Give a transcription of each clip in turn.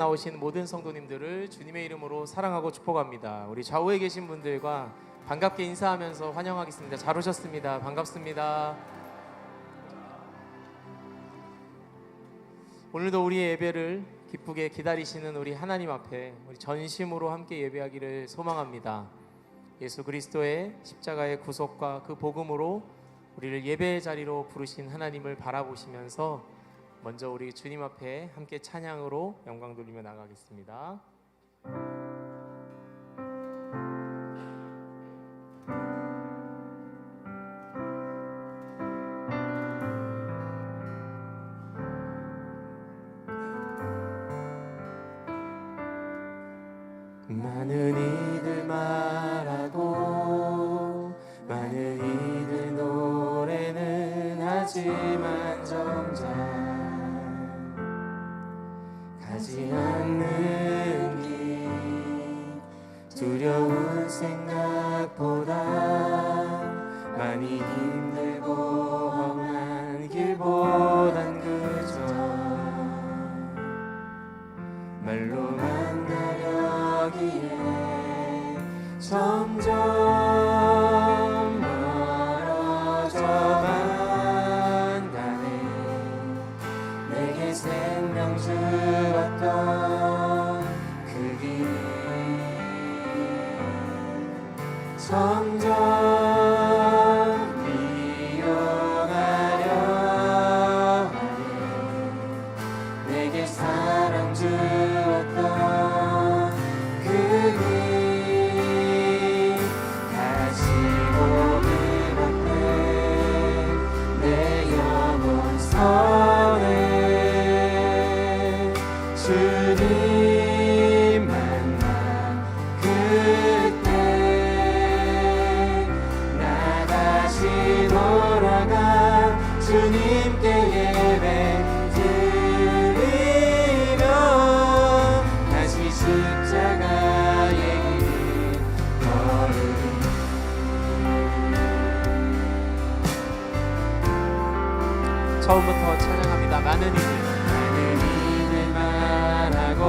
나오신 모든 성도님들을 주님의 이름으로 사랑하고 축복합니다. 우리 좌우에 계신 분들과 반갑게 인사하면서 환영하겠습니다. 잘 오셨습니다. 반갑습니다. 오늘도 우리의 예배를 기쁘게 기다리시는 우리 하나님 앞에 우리 전심으로 함께 예배하기를 소망합니다. 예수 그리스도의 십자가의 구속과 그 복음으로 우리를 예배의 자리로 부르신 하나님을 바라보시면서 먼저 우리 주님 앞에 함께 찬양으로 영광 돌리며 나가겠습니다. 많은 이들 말하고 많은 이들 노래는 하지만 정작 가지 않는 길 두려운 생각보다 많이 힘들고 험한 길보단 그저 말로 만나려기에 점점 멀어져만 가네. 내게 생명 주었던 그 길 점점 미워가려 하네. 내게 사랑 주었던 그 길 다시 보는 앞에 내 영혼 선해. 주님 만나 그때 나 다시 돌아가 주님께 예배 드리며 다시 십자가의 길 걸으리. 처음부터 찬양합니다. 많은 이들 말하고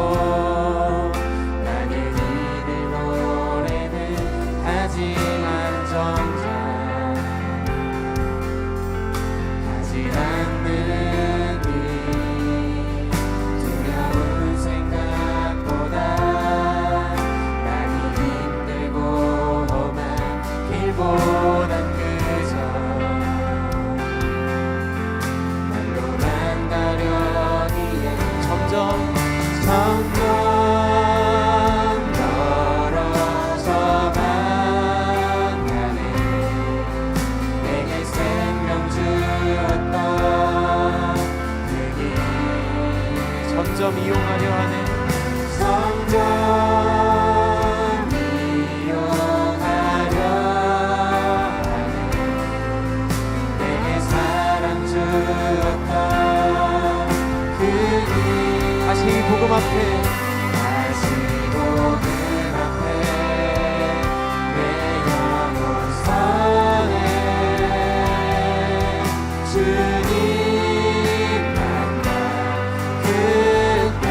많은 이들 노래는 하지만 정작 가지 않는 길 두려운 생각보다 많이 힘들고 험한 길보단 그저 말로만 가려기에 점점 멀어져만 가네. 내게 생명 주었던 그 길 점점 이용하려 하네. 점점 이용하려 하네. 내게 사랑 주었던 그 길 다시 복음 앞에 내 영혼 선해. 주님 만나 그때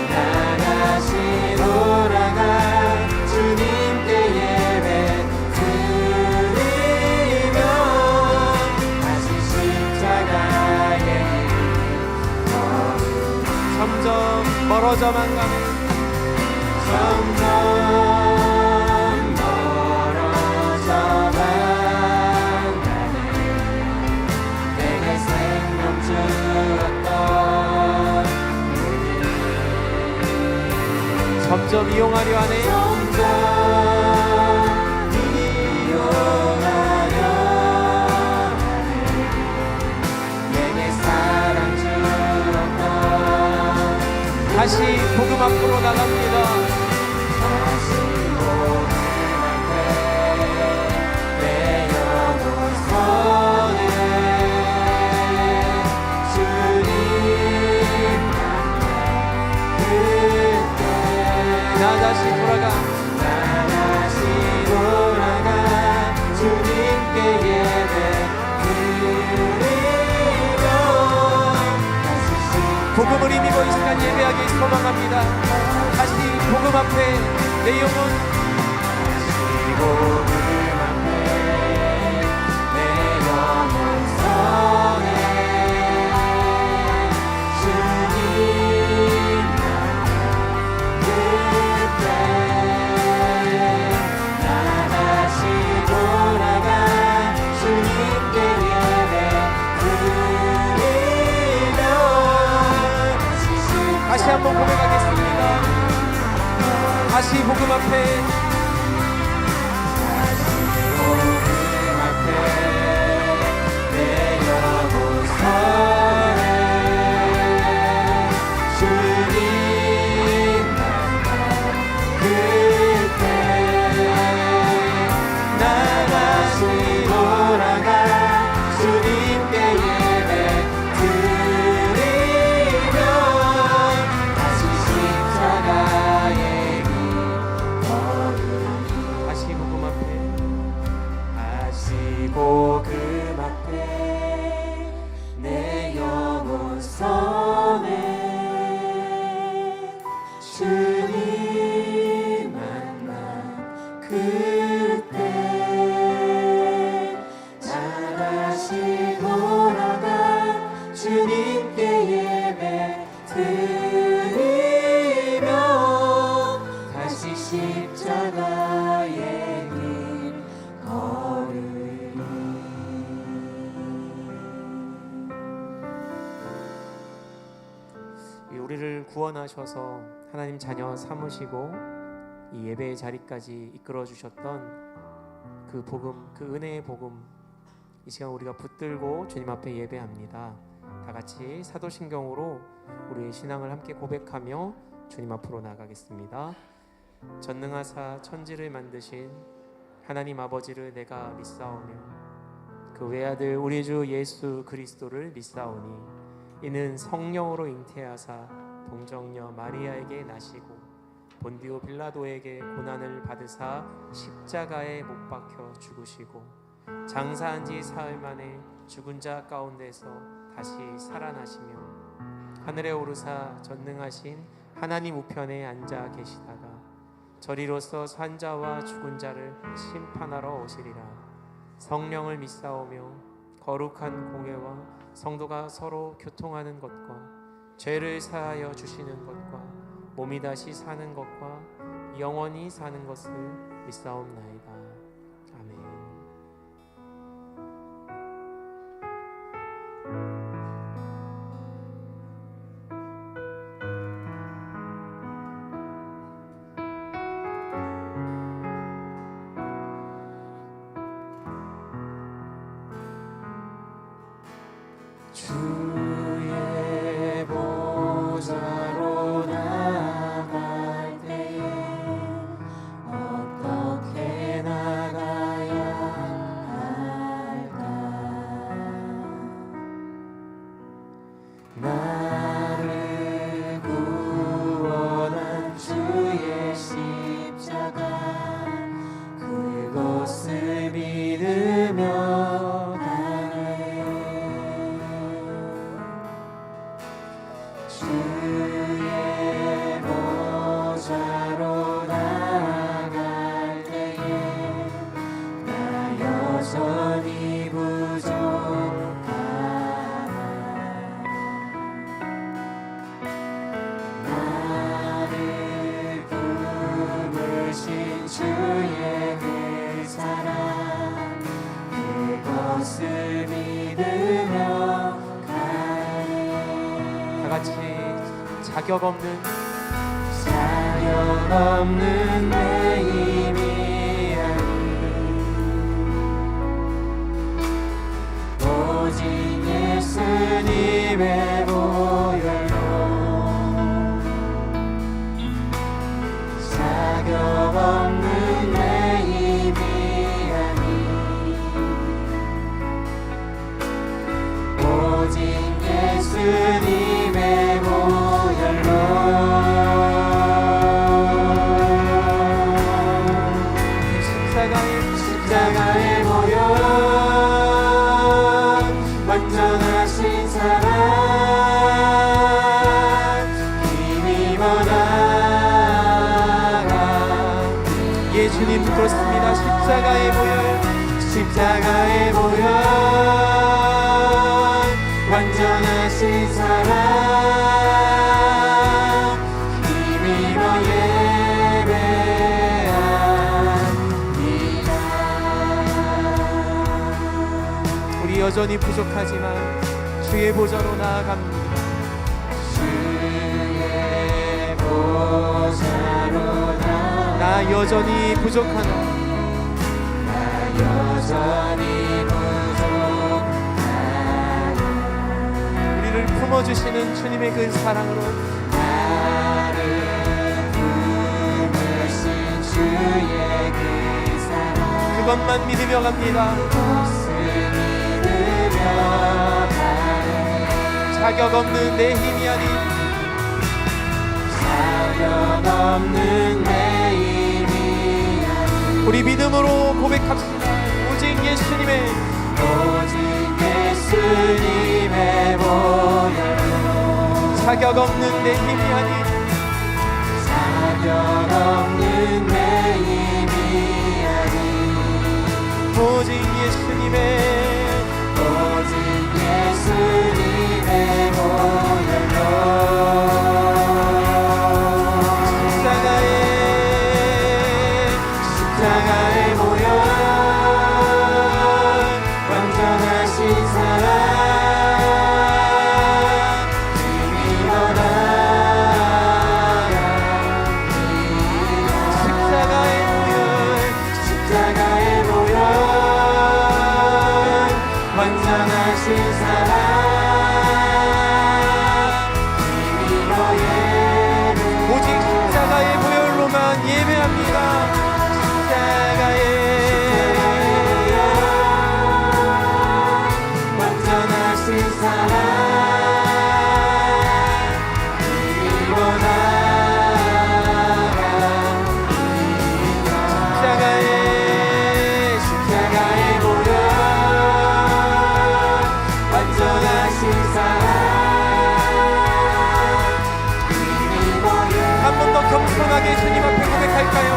나 다시 돌아가 주님께 예배 드리며 다시 십자가의 점점 멀어져만 가네. 점점 멀어져만 가네. 내게 생명 주었던 그 길 점점 이용하려 하네. 점점 이용하려 하네. 내게 사랑 주었던 다시 복음 앞으로 나갑니다. 다시 복음 앞에 내 영혼 선해. 주님 만나 그때 나 다시 돌아가 주님께 예배 드리며 복음을 힘입어 이 시간 예배하기 소망합니다. 다시 복음 앞에 내 영혼 다시 한번 고백하겠습니다. 다시 복음 앞에 내 영혼 서네 주님 만나 그때 나 다시 돌아가 주님께 예배 드리며 다시 십자가의 길 걸으리. 다시 복음 앞에 내 영혼 서네 주님 만나 그때 나 다시 돌아가 주님께 예배 드리며 다시 십자가의 길 걸으리. 우리를 구원하셔서 하나님 자녀 삼으시고 이 예배의 자리까지 이끌어 주셨던 그 복음, 그 은혜의 복음, 이 시간 우리가 붙들고 주님 앞에 예배합니다. 다 같이 사도신경으로 우리의 신앙을 함께 고백하며 주님 앞으로 나가겠습니다. 전능하사 천지를 만드신 하나님 아버지를 내가 믿사오며 그 외아들 우리 주 예수 그리스도를 믿사오니 이는 성령으로 잉태하사 동정녀 마리아에게 나시고 본디오 빌라도에게 고난을 받으사 십자가에 못 박혀 죽으시고 장사한 지 사흘 만에 죽은 자 가운데서 다시 살아나시며 하늘에 오르사 전능하신 하나님 우편에 앉아 계시다가 저리로서 산 자와 죽은 자를 심판하러 오시리라. 성령을 믿사오며 거룩한 공회와 성도가 서로 교통하는 것과 죄를 사하여 주시는 것과 몸이 다시 사는 것과 영원히 사는 것을 믿사옵나이다. 아멘. 주의 보좌로 나갈 때에 어떻게 나가야 할까? 나를 구원한 주의 십자가 그것을 믿으며 주의 보좌로 나갈 때에 나 여전히 부족하나 나를 부르신 주의 그 사랑 그것을 믿으며 가네. 다 같이 자격 없는 내 힘이 아니 오직 예수님의 보혈로 자격 없는 내 힘이 아니 오직 예수님의 십자가의 보혈 완전하신 사랑 주님 그렇습니다. 십자가의 보혈, 십자가의 보혈, 완전하신 사랑 힘입어 예배합니다. 우리 여전히 부족하지만 주의 보좌로 나아갑니다. 주의 보좌로 나 여전히 부족하나, 나 여전히 부족하나. 우리를 품어주시는 주님의 그 사랑으로, 나를 품으신 주의 그 사랑, 그것만 믿으며 갑니다. 자격 없는 내 힘이 아닌, 자격 없는 내 힘이 아닌, 우리 믿음으로 고백합시다. 오직 예수님의, 오직 예수님의 보혈로, 자격 없는 내 힘이 아닌, 자격 없는 내 힘이 아닌, 오직 예수님의, 오직 예수님의 보혈로, 십자가의 보혈, 완전하신 사랑 힘입어 나아갑니다. 십자가의 보혈, 십자가의 보혈, 완전하신 사랑 힘입어 예배, 오직 십자가의 보혈로만 예배합니다. 십자가의 완전하신 사랑 힘입어 나아갑니다. 십자가의 보혈, 완전하신 사랑 힘입어 예배. 한 번 더 겸손하게 주님 앞에 고백할까요?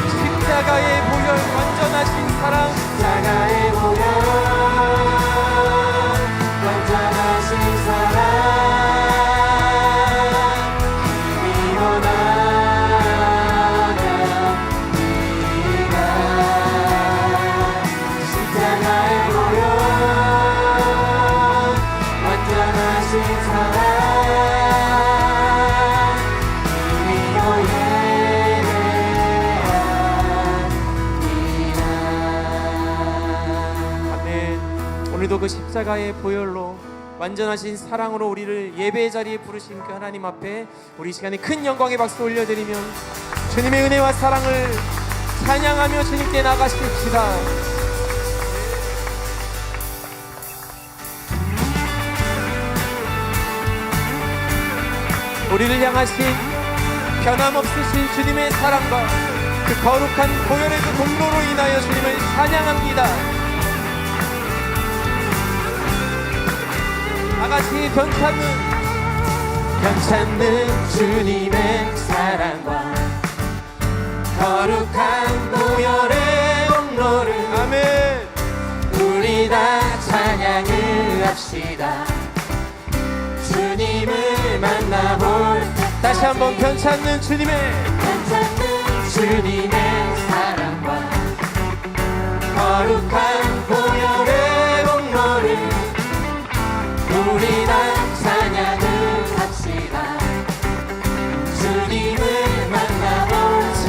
십자가의 보혈, 완전하신 사랑, 십자가의 보혈, 완전하신 사랑 힘입어 나아갑니다. 십자가의 보혈, 완전하신 사랑 힘입어 오늘도 그 십자가의 보혈로 완전하신 사랑으로 우리를 예배의 자리에 부르신 그 하나님 앞에 우리 시간에 큰 영광의 박수 올려드리면 주님의 은혜와 사랑을 찬양하며 주님께 나가십시다. 우리를 향하신 변함없으신 주님의 사랑과 그 거룩한 보혈의 그 공로로 인하여 주님을 찬양합니다. 다같이 변찮는 주님의 사랑과 거룩한 보혈의 공로를, 아멘, 우리 다 찬양을 합시다. 주님을 만나볼 때 다시 한번 변찮는 주님의 사랑과 거룩한 보혈의 공로를 우리 다 찬양을 합시다. 주님을 만나볼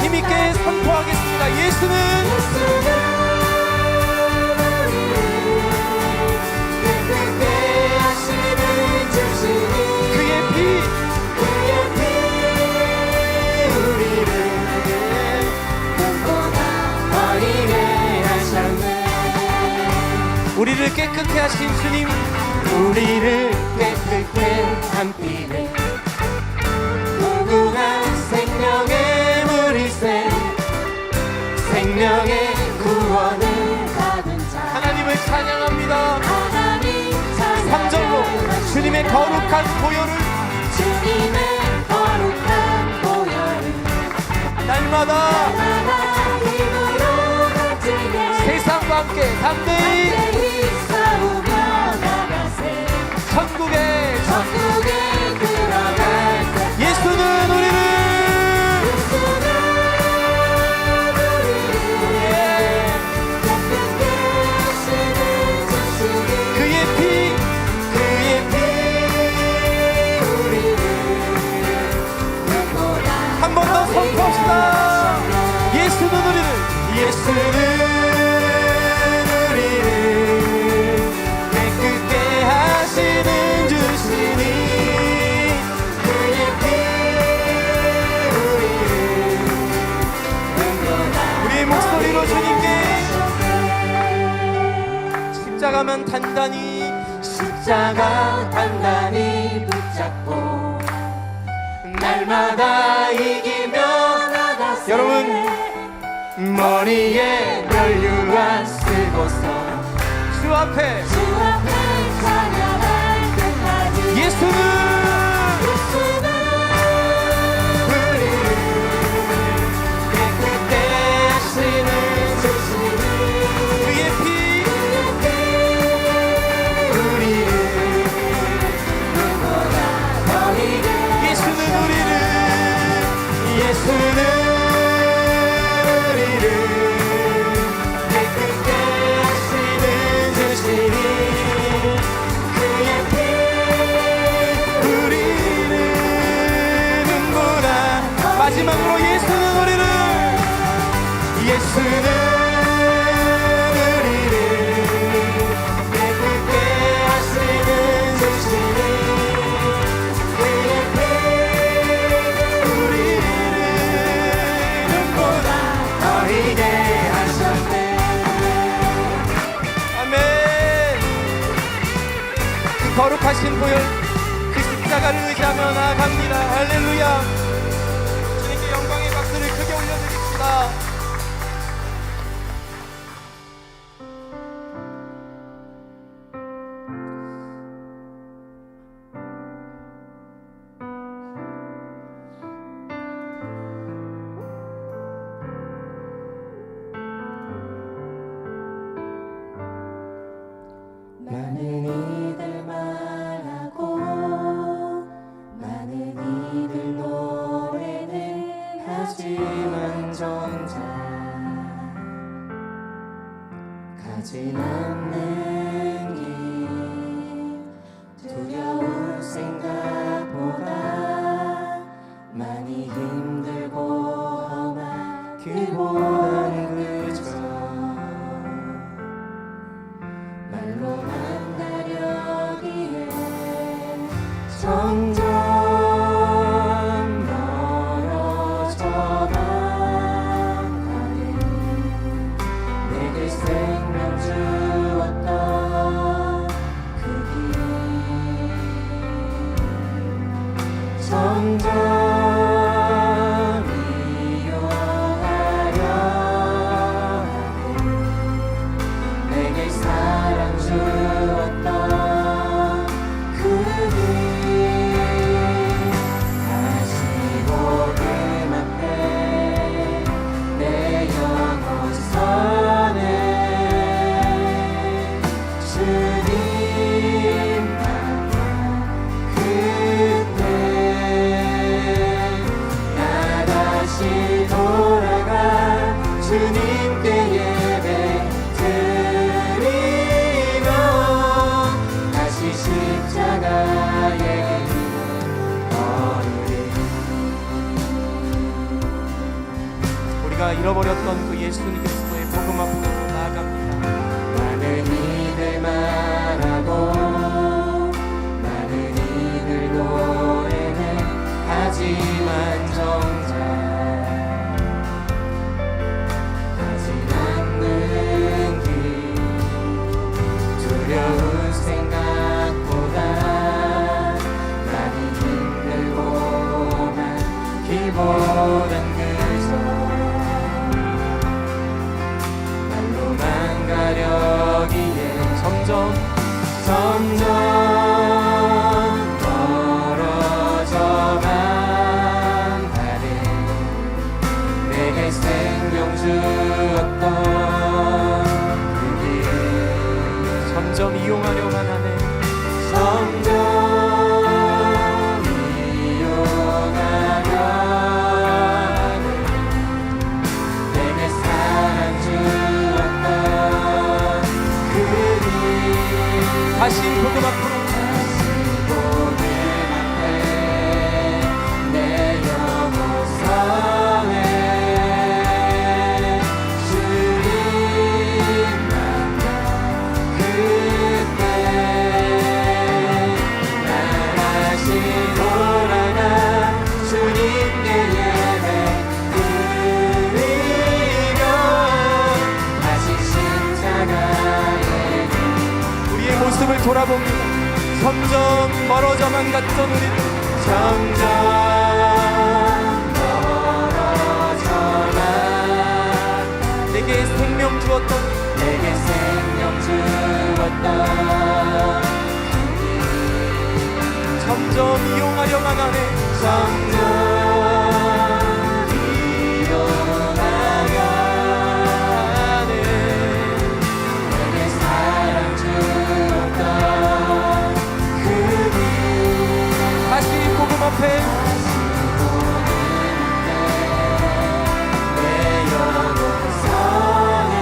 힘있게 선포하겠습니다. 예수는 그때 하시는 주시니 그의 피 우리를 꿈보다 어리게 하셨네. 우리를 깨끗게 하신 주님, 우리를 깨끗게 한 피를 무궁한 생명의 물일새 생명의 구원을 받은 자 하나님을 찬양합니다. 3절로 주님의 거룩한 보혈을 날마다 십자가만 단단히 붙잡고 날마다 이기며 나가세. 여러분 머리에 멸류관 쓰고서 주 앞에 찬양할 때까지 예수는 우리를 깨끗게 하시는 그의 피 우리를 예수는 우리를 깨끗게 하시는 주시니 그의 피 우리를 눈보다 마지막으로 예수는 우리를 깨끗게 하시는 주시니 그의 피 우리를 눈보다 너희게 하셨네. 아멘. 그 거룩하신 보혈 그 십자가를 의지하며 나아갑니다. 할렐루야. 주님께 영광의 박수를 크게 올려드립시다. 많은 이들 말하고 많은 이들 노래는 하지만 정작 가진 않는 길 두려운 생각보다 많이 힘들고 험한 길보단 그저 말로만 가려기에 점점 멀어져만 가네. 내게 생명 주었던 그 길 점점 이용하려 내게 사랑 주었던 그 길 다시 복음 앞에 내 영혼 서네. 주님 만나 그때 나 다시 돌아가 주님께 예배 드리며 다시 십자가의 길을 걸으리. 우리가 잃어버렸던 그 예수님 그리스도의 복음 앞으로 나아갑니다. 많은 이들 말하고 많은 이들 노래는 하지만 정작 가진 않는 길 두려운 생각보다 많이 힘들고만 길보단 그저 말로만 가려기에 점점 멀어져만 가네. 내게 생명 주었던 그 길 점점 이용하려만 하네. 점점 이용하려 하네. 점점 멀어져만 갔던 우리를 점점 멀어져만 내게 생명 주었던 내게 생명 주었던 점점 이용하려만 하네 점점 이용하려 하네 내게 사랑 주었던 그분 다시 복음 앞에 내 영혼 성에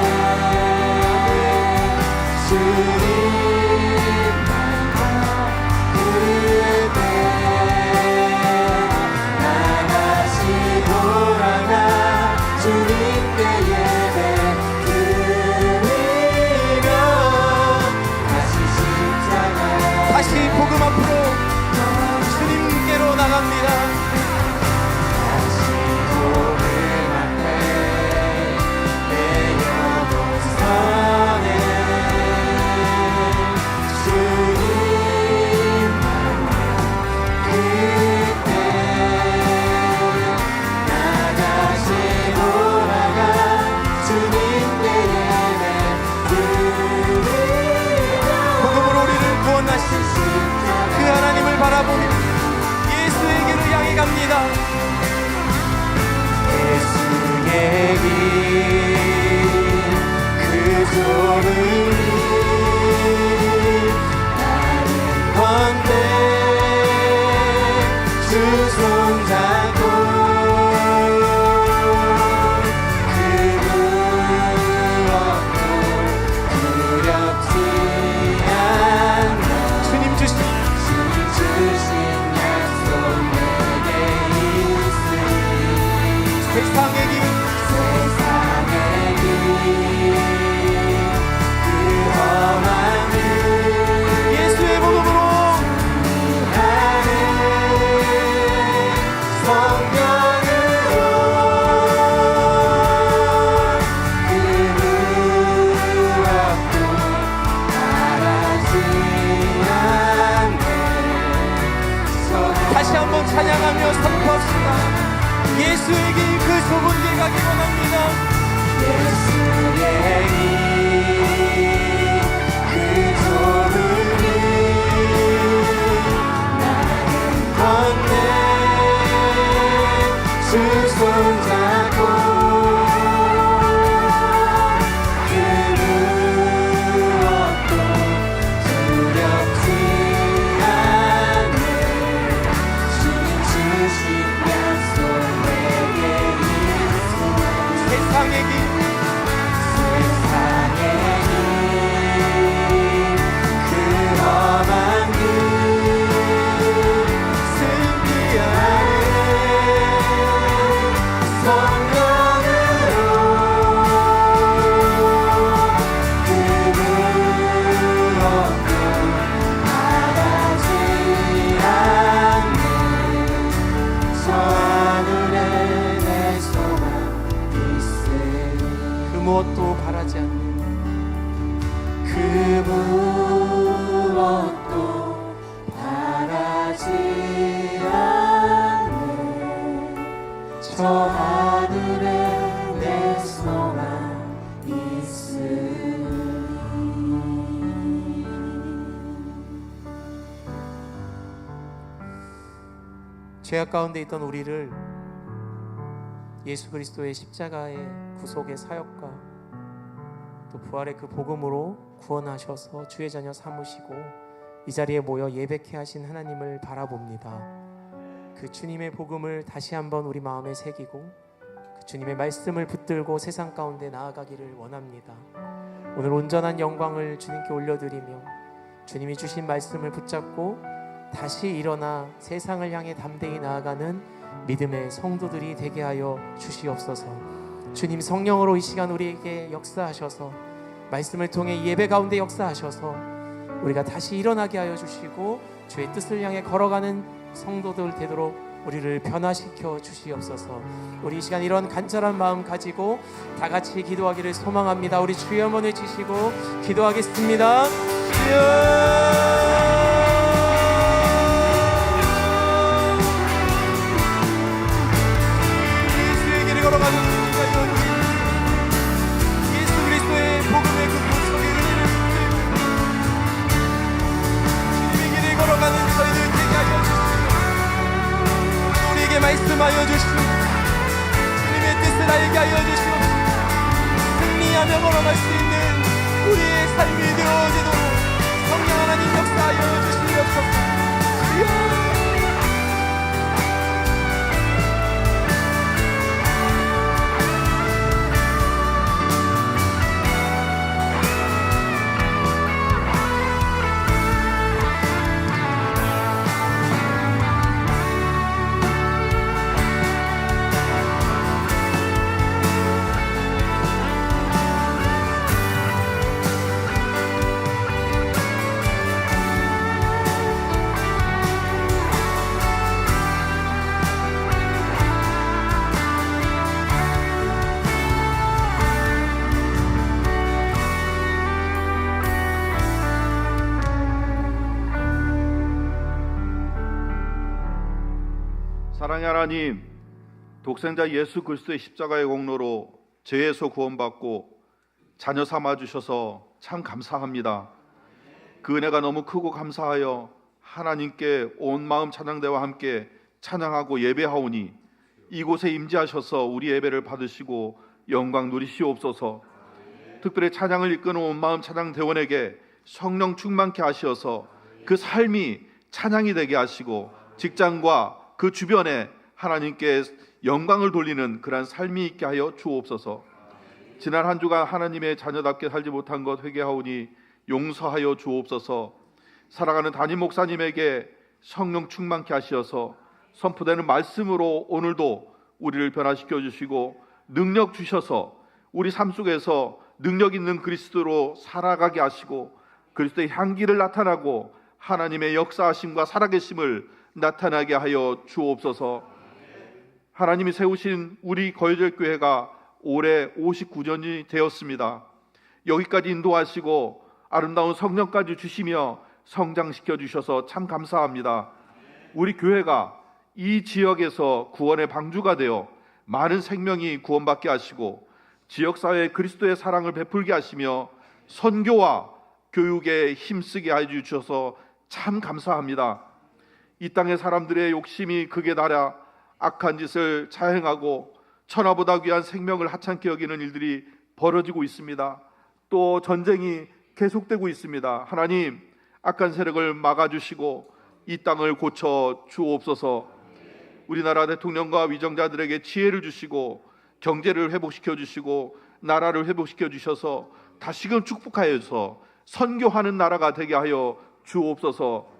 주님만과 그대 나다시 돌아가 주님께 예배 드리며 다시 십자가 다시 복음 앞으로 주님께로 나갑니다. 다시 복음 앞에 내 영혼 성에 주님만과 그때 나다시 돌아가 주님께 예배 드리며 복음으로 우리를 구원하신 그 하나님을 바라보며 예수의 길을 향해 갑니다. 예수의 길 그 좁은 길 나는 건데 주 손잡고 그 무엇도 두렵지 않아 주님 주신 주님 주신 약속 내게 있으니 세상의 길 세상의 길 그 험한 길 예수의 복음으로 하는 성경으로 그 무엇도 바라지 않네 다시 한번 찬양하며 선포합시다. 예수의 길 그 좁은 길 가기 원합니다. 예수의 길 그 좁은 길 나는 건네 주 손잡고 그 무엇도 두렵지 않네 주님 주신 약속 내게 있으니 세상의 길 세상의 길 그 험한 길 승리하는 성령으로 그 무엇도 바라지 않네 저 하늘에 내 소망 있으니 그 무엇도 바라지 않는 그 무엇도 바라지 않네 저 하늘에 내 소망 있으니 죄악 가운데 있던 우리를 예수 그리스도의 십자가의 구속의 사역과 또 부활의 그 복음으로 구원하셔서 주의 자녀 삼으시고 이 자리에 모여 예배케 하신 하나님을 바라봅니다. 그 주님의 복음을 다시 한번 우리 마음에 새기고 그 주님의 말씀을 붙들고 세상 가운데 나아가기를 원합니다. 오늘 온전한 영광을 주님께 올려드리며 주님이 주신 말씀을 붙잡고 다시 일어나 세상을 향해 담대히 나아가는 믿음의 성도들이 되게 하여 주시옵소서. 주님 성령으로 이 시간 우리에게 역사하셔서 말씀을 통해 예배 가운데 역사하셔서 우리가 다시 일어나게 하여 주시고 주의 뜻을 향해 걸어가는 성도들 되도록 우리를 변화시켜 주시옵소서. 우리 이 시간 이런 간절한 마음 가지고 다 같이 기도하기를 소망합니다. 우리 주여 한번 외치시고 기도하겠습니다. 주여 우리에게 말씀하여 주시옵소서. 주님의 뜻을 알게 하여 주시옵소서. 승리하며 걸어갈 수 있는 우리의 삶이 되어지도록 성령 하나님 역사하여 주시옵소서. 주여. 사랑의 하나님, 독생자 예수 그리스도의 십자가의 공로로 죄에서 구원받고 자녀 삼아 주셔서 참 감사합니다. 그 은혜가 너무 크고 감사하여 하나님께 온 마음 찬양대와 함께 찬양하고 예배하오니 이곳에 임재하셔서 우리 예배를 받으시고 영광 누리시옵소서. 특별히 찬양을 이끄는 온 마음 찬양대원에게 성령 충만케 하시어서 그 삶이 찬양이 되게 하시고 직장과 그 주변에 하나님께 영광을 돌리는 그러한 삶이 있게 하여 주옵소서. 지난 한 주간 하나님의 자녀답게 살지 못한 것 회개하오니 용서하여 주옵소서. 살아가는 담임 목사님에게 성령 충만케 하시어서 선포되는 말씀으로 오늘도 우리를 변화시켜 주시고 능력 주셔서 우리 삶 속에서 능력 있는 그리스도로 살아가게 하시고 그리스도의 향기를 나타나고 하나님의 역사하심과 살아계심을 나타나게 하여 주옵소서. 하나님이 세우신 우리 거여절 교회가 올해 59년이 되었습니다. 여기까지 인도하시고 아름다운 성령까지 주시며 성장시켜 주셔서 참 감사합니다. 우리 교회가 이 지역에서 구원의 방주가 되어 많은 생명이 구원받게 하시고 지역사회에 그리스도의 사랑을 베풀게 하시며 선교와 교육에 힘쓰게 해주셔서 참 감사합니다. 이 땅의 사람들의 욕심이 극에 달아 악한 짓을 자행하고 천하보다 귀한 생명을 하찮게 여기는 일들이 벌어지고 있습니다. 또 전쟁이 계속되고 있습니다. 하나님, 악한 세력을 막아주시고 이 땅을 고쳐 주옵소서. 우리나라 대통령과 위정자들에게 지혜를 주시고 경제를 회복시켜 주시고 나라를 회복시켜 주셔서 다시금 축복하여서 선교하는 나라가 되게 하여 주옵소서.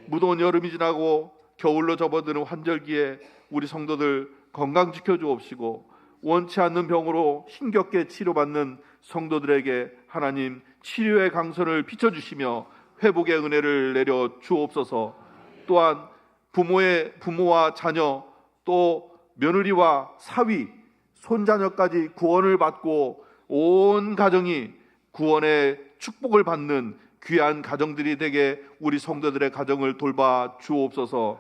무더운 여름이 지나고 겨울로 접어드는 환절기에 우리 성도들 건강 지켜 주옵시고 원치 않는 병으로 힘겹게 치료받는 성도들에게 하나님 치료의 강선을 비춰주시며 회복의 은혜를 내려 주옵소서. 또한 부모와 자녀 또 며느리와 사위 손자녀까지 구원을 받고 온 가정이 구원의 축복을 받는 귀한 가정들이 되게 우리 성도들의 가정을 돌봐 주옵소서.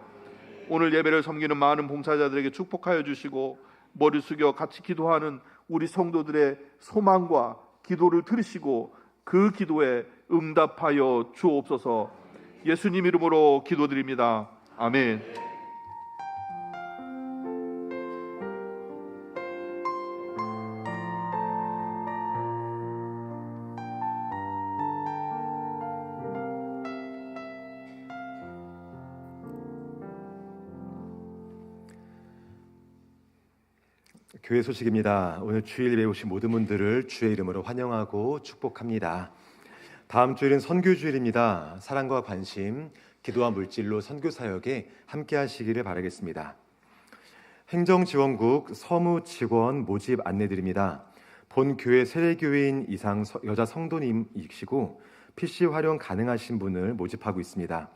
오늘 예배를 섬기는 많은 봉사자들에게 축복하여 주시고 머리 숙여 같이 기도하는 우리 성도들의 소망과 기도를 들으시고 그 기도에 응답하여 주옵소서. 예수님 이름으로 기도드립니다. 아멘. 교회 소식입니다. 오늘 주일 예배 오신 모든 분들을 주의 이름으로 환영하고 축복합니다. 다음 주일은 선교주일입니다. 사랑과 관심, 기도와 물질로 선교 사역에 함께 하시기를 바라겠습니다. 행정지원국 서무직원 모집 안내드립니다. 본 교회 세례교인 이상 여자 성도님이시고 PC 활용 가능하신 분을 모집하고 있습니다.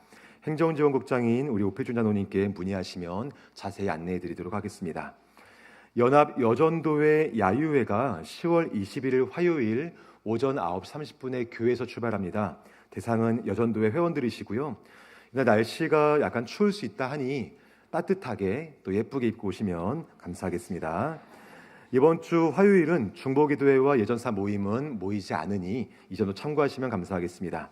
행정지원국장인 우리 오필준 장로님께 문의하시면 자세히 안내해드리도록 하겠습니다. 연합 여전도회 야유회가 10월 21일 화요일 오전 9시 30분에 교회에서 출발합니다. 대상은 여전도회 회원들이시고요. 이날 날씨가 약간 추울 수 있다 하니 따뜻하게 또 예쁘게 입고 오시면 감사하겠습니다. 이번 주 화요일은 중보기도회와 예전사 모임은 모이지 않으니 이 점도 참고하시면 감사하겠습니다.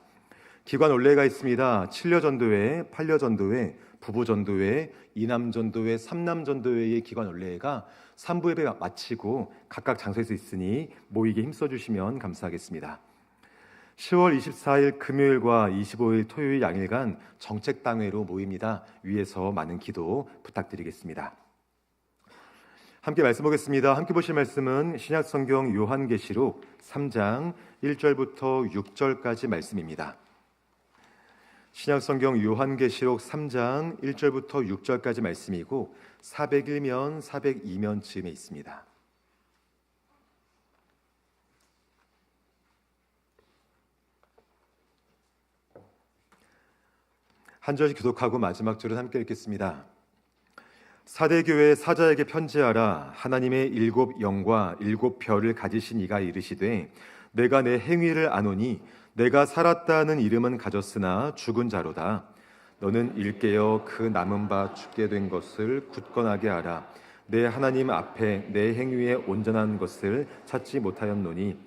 기관 올레가 있습니다. 7여전도회, 8여전도회, 부부전도회, 이남전도회, 삼남전도회의 기관 원례회가 3부 예배 마치고 각각 장소에서 있으니 모이게 힘써주시면 감사하겠습니다. 10월 24일 금요일과 25일 토요일 양일간 정책당회로 모입니다. 위에서 많은 기도 부탁드리겠습니다. 함께 말씀 보겠습니다. 함께 보실 말씀은 신약성경 요한계시록 3장 1절부터 6절까지 말씀입니다. 신약성경 요한계시록 3장 1절부터 6절까지 말씀이고 401면, 402면 즈음에 있습니다. 한 절씩 교독하고 마지막 절은 함께 읽겠습니다. 사대교회 사자에게 편지하라. 하나님의 7 영과 7 별을 가지신 이가 이르시되 내가 내 행위를 아노니 내가 살았다는 이름은 가졌으나 죽은 자로다. 너는 일깨어 그 남은 바 죽게 된 것을 굳건하게 알아. 내 하나님 앞에 내 행위에 온전한 것을 찾지 못하였노니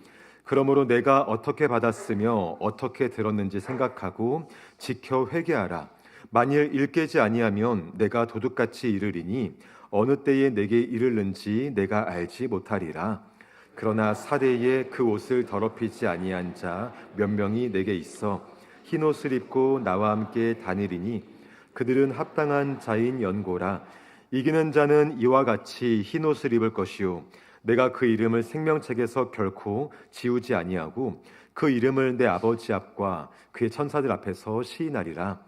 그러므로 내가 어떻게 받았으며 어떻게 들었는지 생각하고 지켜 회개하라. 만일 일깨지 아니하면 내가 도둑같이 이르리니 어느 때에 내게 이르는지 내가 알지 못하리라. 그러나 사대에 그 옷을 더럽히지 아니한 자 몇 명이 내게 있어 흰 옷을 입고 나와 함께 다니리니 그들은 합당한 자인 연고라. 이기는 자는 이와 같이 흰 옷을 입을 것이요 내가 그 이름을 생명책에서 결코 지우지 아니하고 그 이름을 내 아버지 앞과 그의 천사들 앞에서 시인하리라.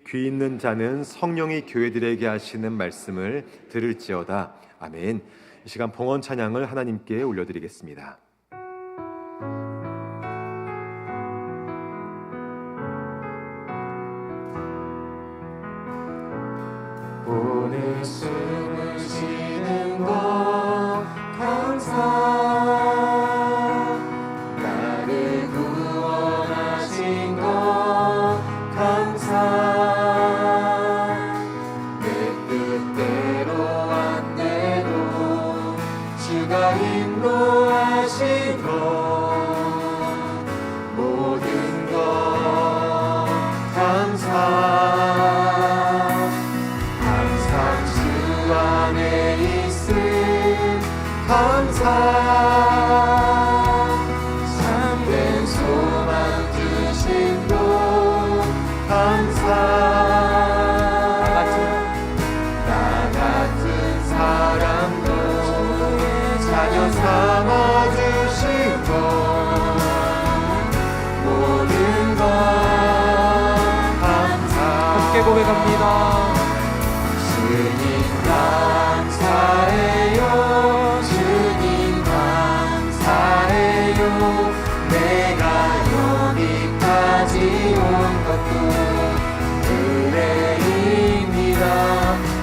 귀 있는 자는 성령이 교회들에게 하시는 말씀을 들을지어다. 아멘. 이 시간 봉헌 찬양을 하나님께 올려드리겠습니다. 오늘 숨을 쉬는 것 감사. 나를 구원하신 것 감사. 내 뜻대로 안 돼도 주가 인도하신 것 모든 것 감사. 안에 있음 감사. 참된 소망 주신 분 감사. 나 같은 사람도 자녀 삼아 주신 것 모든 것 감사. 함께 고백합니다. 주님 감사해요. 주님 감사해요. 내가 여기까지 온 것도 은혜입니다.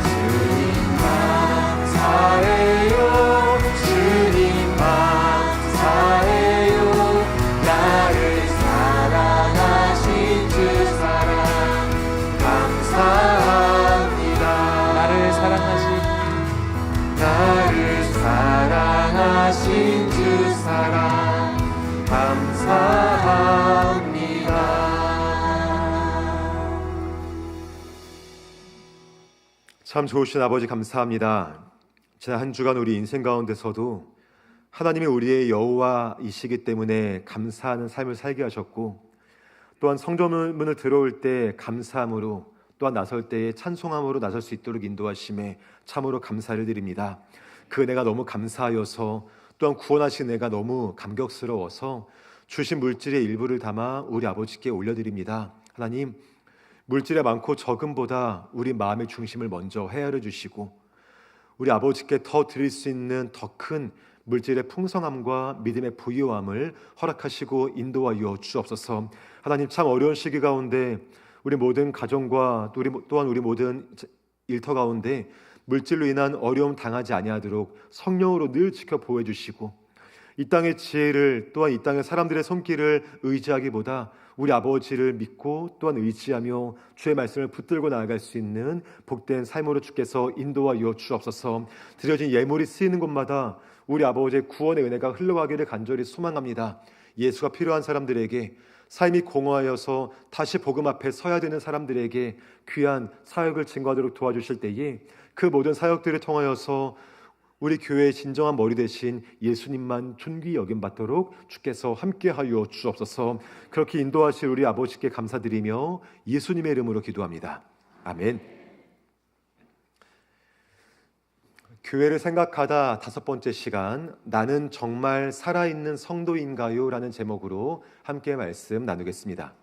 주님 감사해요. 주님 감사해요. 나를 사랑하신 주 사랑 감사합니다. 나를 사랑하신 주 사랑 감사합니다. 참 좋으신 아버지 감사합니다. 지난 한 주간 우리 인생 가운데서도 하나님이 우리의 여호와이시기 때문에 감사하는 삶을 살게 하셨고, 또한 성전문을 들어올 때 감사함으로, 또한 나설 때에 찬송함으로 나설 수 있도록 인도하심에 참으로 감사를 드립니다. 그 은혜가 너무 감사하여서, 또한 구원하신 은혜가 너무 감격스러워서 주신 물질의 일부를 담아 우리 아버지께 올려드립니다. 하나님, 물질의 많고 적음보다 우리 마음의 중심을 먼저 헤아려 주시고 우리 아버지께 더 드릴 수 있는 더 큰 물질의 풍성함과 믿음의 부유함을 허락하시고 인도하여 주옵소서. 하나님, 참 어려운 시기 가운데 우리 모든 가정과 또한 우리 모든 일터 가운데 물질로 인한 어려움 당하지 아니하도록 성령으로 늘 지켜 보호해 주시고, 이 땅의 지혜를, 또한 이 땅의 사람들의 손길을 의지하기보다 우리 아버지를 믿고 또한 의지하며 주의 말씀을 붙들고 나아갈 수 있는 복된 삶으로 주께서 인도하여 주옵소서. 드려진 예물이 쓰이는 곳마다 우리 아버지의 구원의 은혜가 흘러가기를 간절히 소망합니다. 예수가 필요한 사람들에게, 삶이 공허하여서 다시 복음 앞에 서야 되는 사람들에게 귀한 사역을 증거하도록 도와주실 때에 그 모든 사역들을 통하여서 우리 교회의 진정한 머리 대신 예수님만 존귀 여김받도록 주께서 함께하여 주옵소서. 그렇게 인도하실 우리 아버지께 감사드리며 예수님의 이름으로 기도합니다. 아멘. 교회를 생각하다 5번째 시간, 나는 정말 살아있는 성도인가요? 라는 제목으로 함께 말씀 나누겠습니다.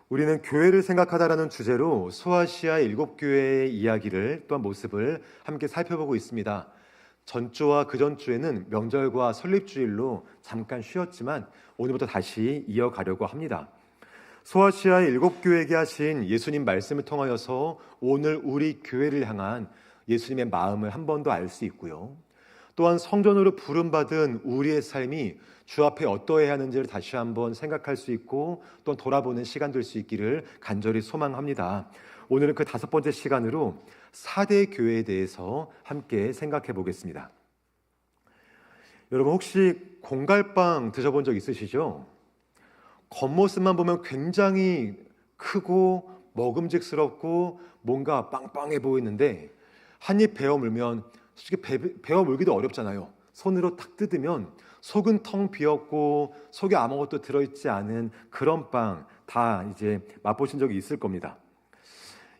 우리는 교회를 생각하다라는 주제로 소아시아 7교회의 이야기를 또한 모습을 함께 살펴보고 있습니다. 전주와 그 전주에는 명절과 설립주일로 잠깐 쉬었지만 오늘부터 다시 이어가려고 합니다. 소아시아의 7교회에게 하신 예수님 말씀을 통하여서 오늘 우리 교회를 향한 예수님의 마음을 한 번 더 알 수 있고요. 또한 성전으로 부름받은 우리의 삶이 주 앞에 어떠해야 하는지를 다시 한번 생각할 수 있고 또 돌아보는 시간 될 수 있기를 간절히 소망합니다. 오늘은 그 5번째 시간으로 4대 교회에 대해서 함께 생각해 보겠습니다. 여러분 혹시 공갈빵 드셔본 적 있으시죠? 겉모습만 보면 굉장히 크고 먹음직스럽고 뭔가 빵빵해 보이는데 한 입 베어 물면 솔직히 베어 물기도 어렵잖아요. 손으로 딱 뜯으면 속은 텅 비었고 속에 아무것도 들어있지 않은 그런 빵 다 이제 맛보신 적이 있을 겁니다.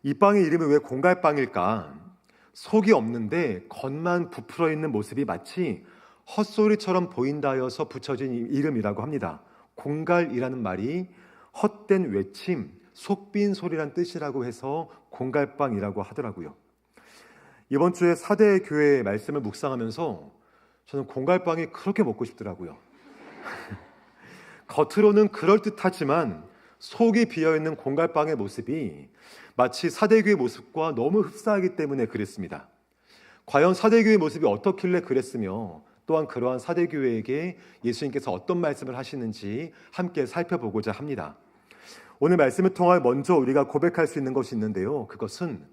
이 빵의 이름이 왜 공갈빵일까? 속이 없는데 겉만 부풀어 있는 모습이 마치 헛소리처럼 보인다 하여서 붙여진 이름이라고 합니다. 공갈이라는 말이 헛된 외침, 속 빈 소리란 뜻이라고 해서 공갈빵이라고 하더라고요. 이번 주에 4대 교회 말씀을 묵상하면서 저는 공갈빵이 그렇게 먹고 싶더라고요. 겉으로는 그럴듯하지만 속이 비어있는 공갈빵의 모습이 마치 4대 교회의 모습과 너무 흡사하기 때문에 그랬습니다. 과연 4대 교회의 모습이 어떻길래 그랬으며 또한 그러한 4대 교회에게 예수님께서 어떤 말씀을 하시는지 함께 살펴보고자 합니다. 오늘 말씀을 통해 먼저 우리가 고백할 수 있는 것이 있는데요. 그것은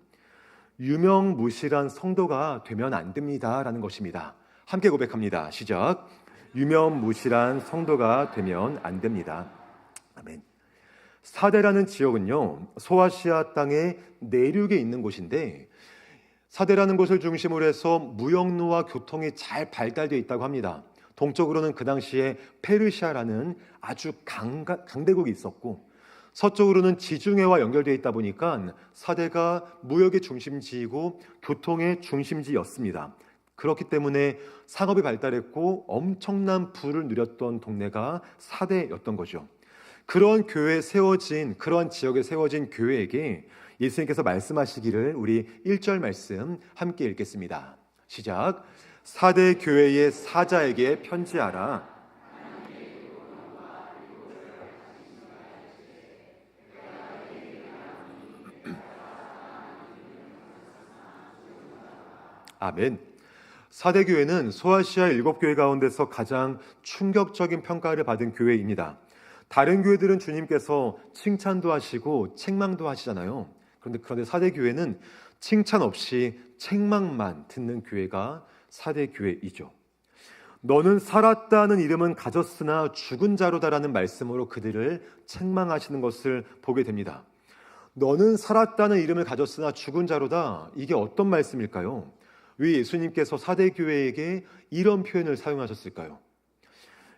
유명무실한 성도가 되면 안 됩니다 라는 것입니다. 함께 고백합니다. 시작. 유명무실한 성도가 되면 안 됩니다. 아멘. 사대라는 지역은요, 소아시아 땅의 내륙에 있는 곳인데 사대라는 곳을 중심으로 해서 무역로와 교통이 잘 발달되어 있다고 합니다. 동쪽으로는 그 당시에 페르시아라는 아주 강대국이 있었고 서쪽으로는 지중해와 연결되어 있다 보니까 사대가 무역의 중심지이고 교통의 중심지였습니다. 그렇기 때문에 상업이 발달했고 엄청난 부를 누렸던 동네가 사대였던 거죠. 그런 그런 지역에 세워진 교회에게 예수님께서 말씀하시기를 우리 1절 말씀 함께 읽겠습니다. 시작. 사대 교회의 사자에게 편지하라. 아멘. 사대교회는 소아시아 7교회 가운데서 가장 충격적인 평가를 받은 교회입니다. 다른 교회들은 주님께서 칭찬도 하시고 책망도 하시잖아요. 그런데 사대교회는 칭찬 없이 책망만 듣는 교회가 사대교회이죠. 너는 살았다는 이름은 가졌으나 죽은 자로다라는 말씀으로 그들을 책망하시는 것을 보게 됩니다. 너는 살았다는 이름을 가졌으나 죽은 자로다. 이게 어떤 말씀일까요? 왜 예수님께서 사대교회에게 이런 표현을 사용하셨을까요?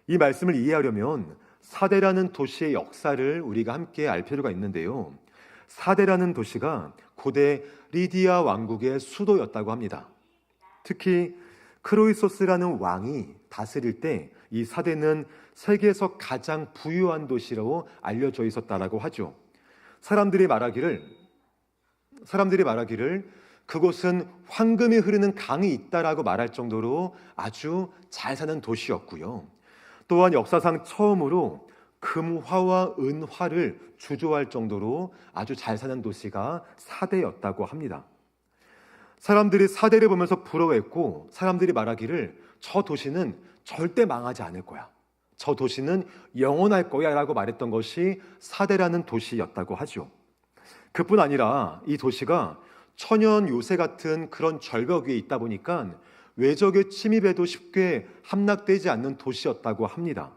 이 말씀을 이해하려면 사대라는 도시의 역사를 우리가 함께 알 필요가 있는데요. 사대라는 도시가 고대 리디아 왕국의 수도였다고 합니다. 특히 크로이소스라는 왕이 다스릴 때 이 사대는 세계에서 가장 부유한 도시로 알려져 있었다라고 하죠. 사람들이 말하기를 그곳은 황금이 흐르는 강이 있다라고 말할 정도로 아주 잘 사는 도시였고요. 또한 역사상 처음으로 금화와 은화를 주조할 정도로 아주 잘 사는 도시가 사대였다고 합니다. 사람들이 사대를 보면서 부러워했고 사람들이 말하기를 저 도시는 절대 망하지 않을 거야. 저 도시는 영원할 거야 라고 말했던 것이 사대라는 도시였다고 하죠. 그뿐 아니라 이 도시가 천연 요새 같은 그런 절벽 위에 있다 보니까 외적의 침입에도 쉽게 함락되지 않는 도시였다고 합니다.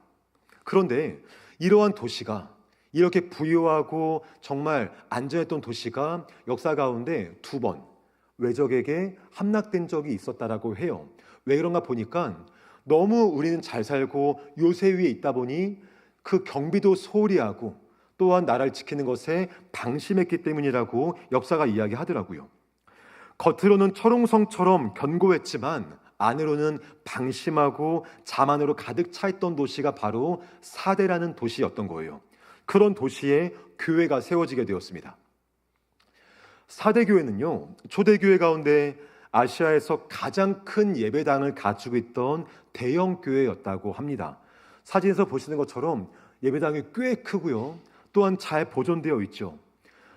그런데 이러한 도시가, 이렇게 부유하고 정말 안전했던 도시가 역사 가운데 2번 외적에게 함락된 적이 있었다라고 해요. 왜 그런가 보니까 너무 우리는 잘 살고 요새 위에 있다 보니 그 경비도 소홀히 하고 또한 나라를 지키는 것에 방심했기 때문이라고 역사가 이야기하더라고요. 겉으로는 철옹성처럼 견고했지만 안으로는 방심하고 자만으로 가득 차 있던 도시가 바로 사대라는 도시였던 거예요. 그런 도시에 교회가 세워지게 되었습니다. 사대교회는요, 초대교회 가운데 아시아에서 가장 큰 예배당을 갖추고 있던 대형 교회였다고 합니다. 사진에서 보시는 것처럼 예배당이 꽤 크고요, 또한 잘 보존되어 있죠.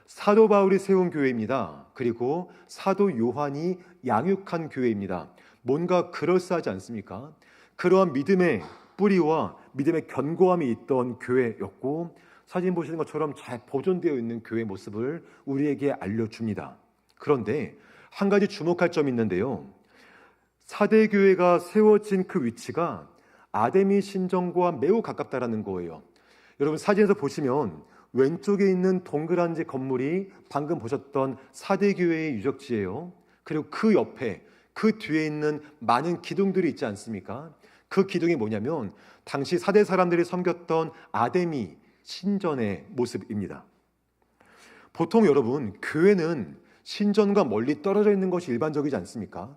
사도 바울이 세운 교회입니다. 그리고 사도 요한이 양육한 교회입니다. 뭔가 그럴싸하지 않습니까? 그러한 믿음의 뿌리와 믿음의 견고함이 있던 교회였고, 사진 보시는 것처럼 잘 보존되어 있는 교회 모습을 우리에게 알려줍니다. 그런데 한 가지 주목할 점이 있는데요, 사대교회가 세워진 그 위치가 아데미 신전과 매우 가깝다라는 거예요. 여러분, 사진에서 보시면 왼쪽에 있는 동그란 건물이 방금 보셨던 사대교회의 유적지예요. 그리고 그 옆에, 그 뒤에 있는 많은 기둥들이 있지 않습니까? 그 기둥이 뭐냐면 당시 사대 사람들이 섬겼던 아데미 신전의 모습입니다. 보통 여러분, 교회는 신전과 멀리 떨어져 있는 것이 일반적이지 않습니까?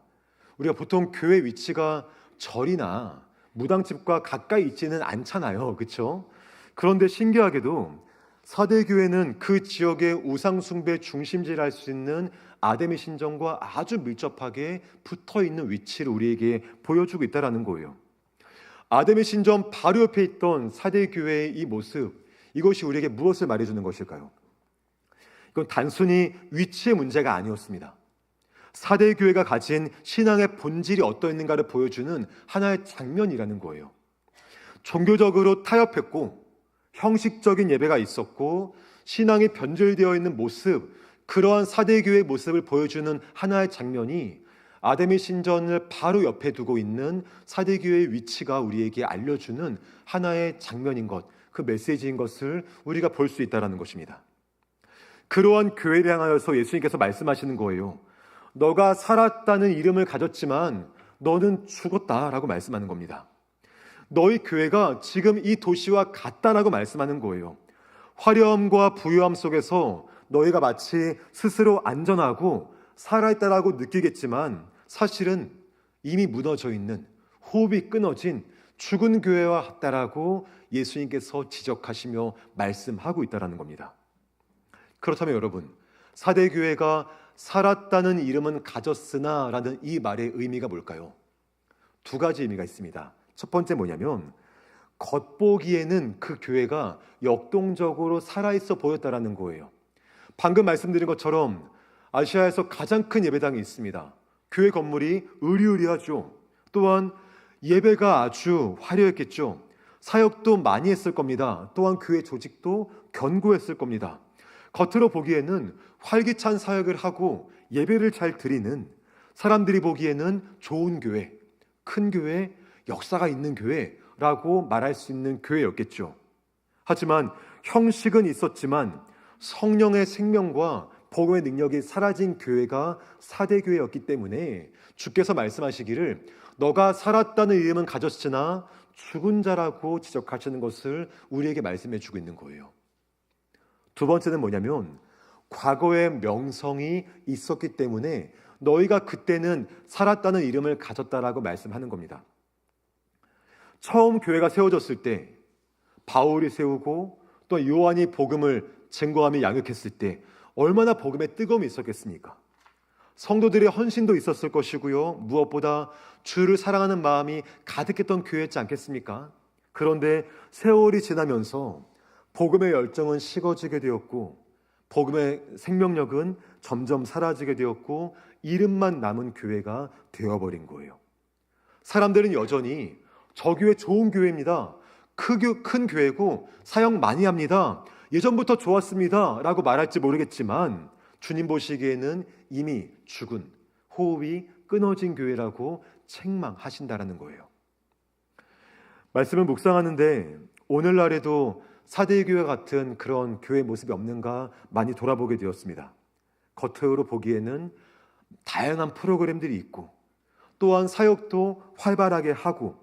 우리가 보통 교회 위치가 절이나 무당집과 가까이 있지는 않잖아요, 그렇죠? 그런데 신기하게도 사대교회는 그 지역의 우상숭배 중심지를 할 수 있는 아데미 신전과 아주 밀접하게 붙어있는 위치를 우리에게 보여주고 있다는 거예요. 아데미 신전 바로 옆에 있던 사대교회의 이 모습, 이것이 우리에게 무엇을 말해주는 것일까요? 이건 단순히 위치의 문제가 아니었습니다. 사대교회가 가진 신앙의 본질이 어떠했는가를 보여주는 하나의 장면이라는 거예요. 종교적으로 타협했고 형식적인 예배가 있었고 신앙이 변절되어 있는 모습, 그러한 사대교회의 모습을 보여주는 하나의 장면이 아데미 신전을 바로 옆에 두고 있는 사대교회의 위치가 우리에게 알려주는 하나의 장면인 것, 그 메시지인 것을 우리가 볼 수 있다는 것입니다. 그러한 교회를 향하여서 예수님께서 말씀하시는 거예요. 너가 살았다는 이름을 가졌지만 너는 죽었다라고 말씀하는 겁니다. 너희 교회가 지금 이 도시와 같다라고 말씀하는 거예요. 화려함과 부유함 속에서 너희가 마치 스스로 안전하고 살아있다라고 느끼겠지만 사실은 이미 무너져 있는, 호흡이 끊어진 죽은 교회와 같다라고 예수님께서 지적하시며 말씀하고 있다는 겁니다. 그렇다면 여러분, 사대교회가 살았다는 이름은 가졌으나 라는 이 말의 의미가 뭘까요? 2가지 의미가 있습니다. 첫 번째 뭐냐면 겉보기에는 그 교회가 역동적으로 살아있어 보였다라는 거예요. 방금 말씀드린 것처럼 아시아에서 가장 큰 예배당이 있습니다. 교회 건물이 으리으리하죠. 또한 예배가 아주 화려했겠죠. 사역도 많이 했을 겁니다. 또한 교회 조직도 견고했을 겁니다. 겉으로 보기에는 활기찬 사역을 하고 예배를 잘 드리는, 사람들이 보기에는 좋은 교회, 큰 교회, 역사가 있는 교회라고 말할 수 있는 교회였겠죠. 하지만 형식은 있었지만 성령의 생명과 복음의 능력이 사라진 교회가 사대교회였기 때문에 주께서 말씀하시기를 너가 살았다는 이름은 가졌으나 죽은 자라고 지적하시는 것을 우리에게 말씀해 주고 있는 거예요. 2번째는 뭐냐면 과거의 명성이 있었기 때문에 너희가 그때는 살았다는 이름을 가졌다라고 말씀하는 겁니다. 처음 교회가 세워졌을 때 바울이 세우고 또 요한이 복음을 증거하며 양육했을 때 얼마나 복음의 뜨거움이 있었겠습니까? 성도들의 헌신도 있었을 것이고요, 무엇보다 주를 사랑하는 마음이 가득했던 교회였지 않겠습니까? 그런데 세월이 지나면서 복음의 열정은 식어지게 되었고 복음의 생명력은 점점 사라지게 되었고 이름만 남은 교회가 되어버린 거예요. 사람들은 여전히 저 교회 좋은 교회입니다, 큰 교회고 사역 많이 합니다, 예전부터 좋았습니다 라고 말할지 모르겠지만 주님 보시기에는 이미 죽은, 호흡이 끊어진 교회라고 책망하신다라는 거예요. 말씀을 묵상하는데 오늘날에도 사대교회 같은 그런 교회 모습이 없는가 많이 돌아보게 되었습니다. 겉으로 보기에는 다양한 프로그램들이 있고 또한 사역도 활발하게 하고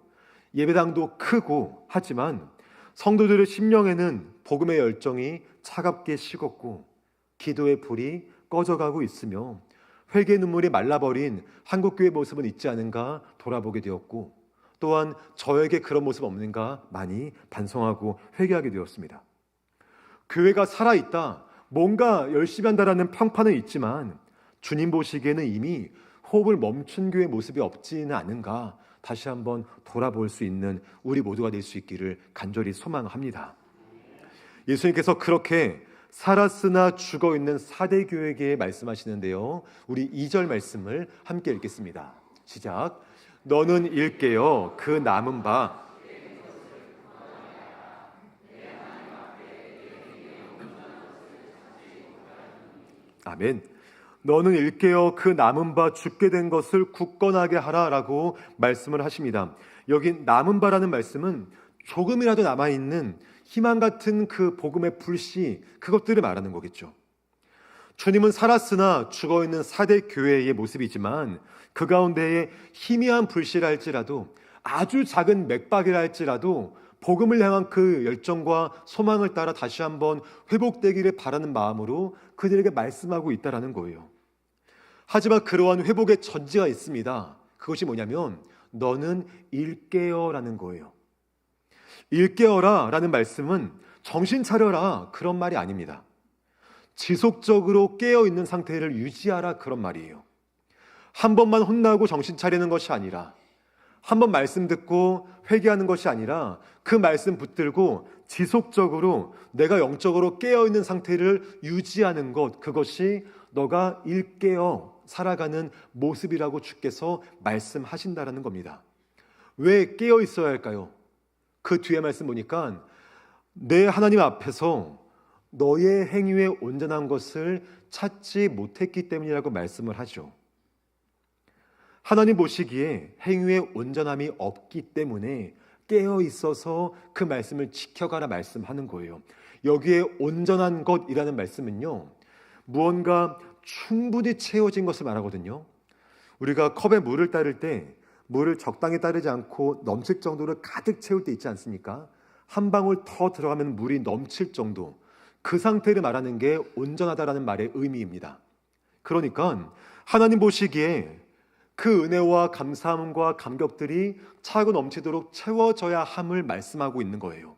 예배당도 크고 하지만 성도들의 심령에는 복음의 열정이 차갑게 식었고 기도의 불이 꺼져가고 있으며 회개 눈물이 말라버린 한국교회 모습은 있지 않은가 돌아보게 되었고 또한 저에게 그런 모습 없는가 많이 반성하고 회개하게 되었습니다. 교회가 살아있다, 뭔가 열심히 한다라는 평판은 있지만 주님 보시기에는 이미 호흡을 멈춘 교회 모습이 없지는 않은가 다시 한번 돌아볼 수 있는 우리 모두가 될 수 있기를 간절히 소망합니다. 예수님께서 그렇게 살았으나 죽어있는 사대교회에게 말씀하시는데요, 우리 2절 말씀을 함께 읽겠습니다. 시작. 너는 일깨어 그 남은 바 아멘. 너는 일깨어 그 남은 바 죽게 된 것을 굳건하게 하라라고 말씀을 하십니다. 여기 남은 바라는 말씀은 조금이라도 남아있는 희망 같은 그 복음의 불씨, 그것들을 말하는 거겠죠. 주님은 살았으나 죽어있는 사대 교회의 모습이지만 그 가운데에 희미한 불씨라 할지라도 아주 작은 맥박이라 할지라도 복음을 향한 그 열정과 소망을 따라 다시 한번 회복되기를 바라는 마음으로 그들에게 말씀하고 있다는 거예요. 하지만 그러한 회복의 전제가 있습니다. 그것이 뭐냐면 너는 일깨어라는 거예요. 일깨어라 라는 말씀은 정신 차려라 그런 말이 아닙니다. 지속적으로 깨어있는 상태를 유지하라 그런 말이에요. 한 번만 혼나고 정신 차리는 것이 아니라 한 번 말씀 듣고 회개하는 것이 아니라 그 말씀 붙들고 지속적으로 내가 영적으로 깨어있는 상태를 유지하는 것, 그것이 너가 일깨어 살아가는 모습이라고 주께서 말씀하신다라는 겁니다. 왜 깨어 있어야 할까요? 그 뒤에 말씀 보니까 내 하나님 앞에서 너의 행위에 온전한 것을 찾지 못했기 때문이라고 말씀을 하죠. 하나님 보시기에 행위에 온전함이 없기 때문에 깨어 있어서 그 말씀을 지켜가라 말씀하는 거예요. 여기에 온전한 것이라는 말씀은요, 무언가 충분히 채워진 것을 말하거든요. 우리가 컵에 물을 따를 때 물을 적당히 따르지 않고 넘칠 정도로 가득 채울 때 있지 않습니까? 한 방울 더 들어가면 물이 넘칠 정도, 그 상태를 말하는 게 온전하다라는 말의 의미입니다. 그러니까 하나님 보시기에 그 은혜와 감사함과 감격들이 차고 넘치도록 채워져야 함을 말씀하고 있는 거예요.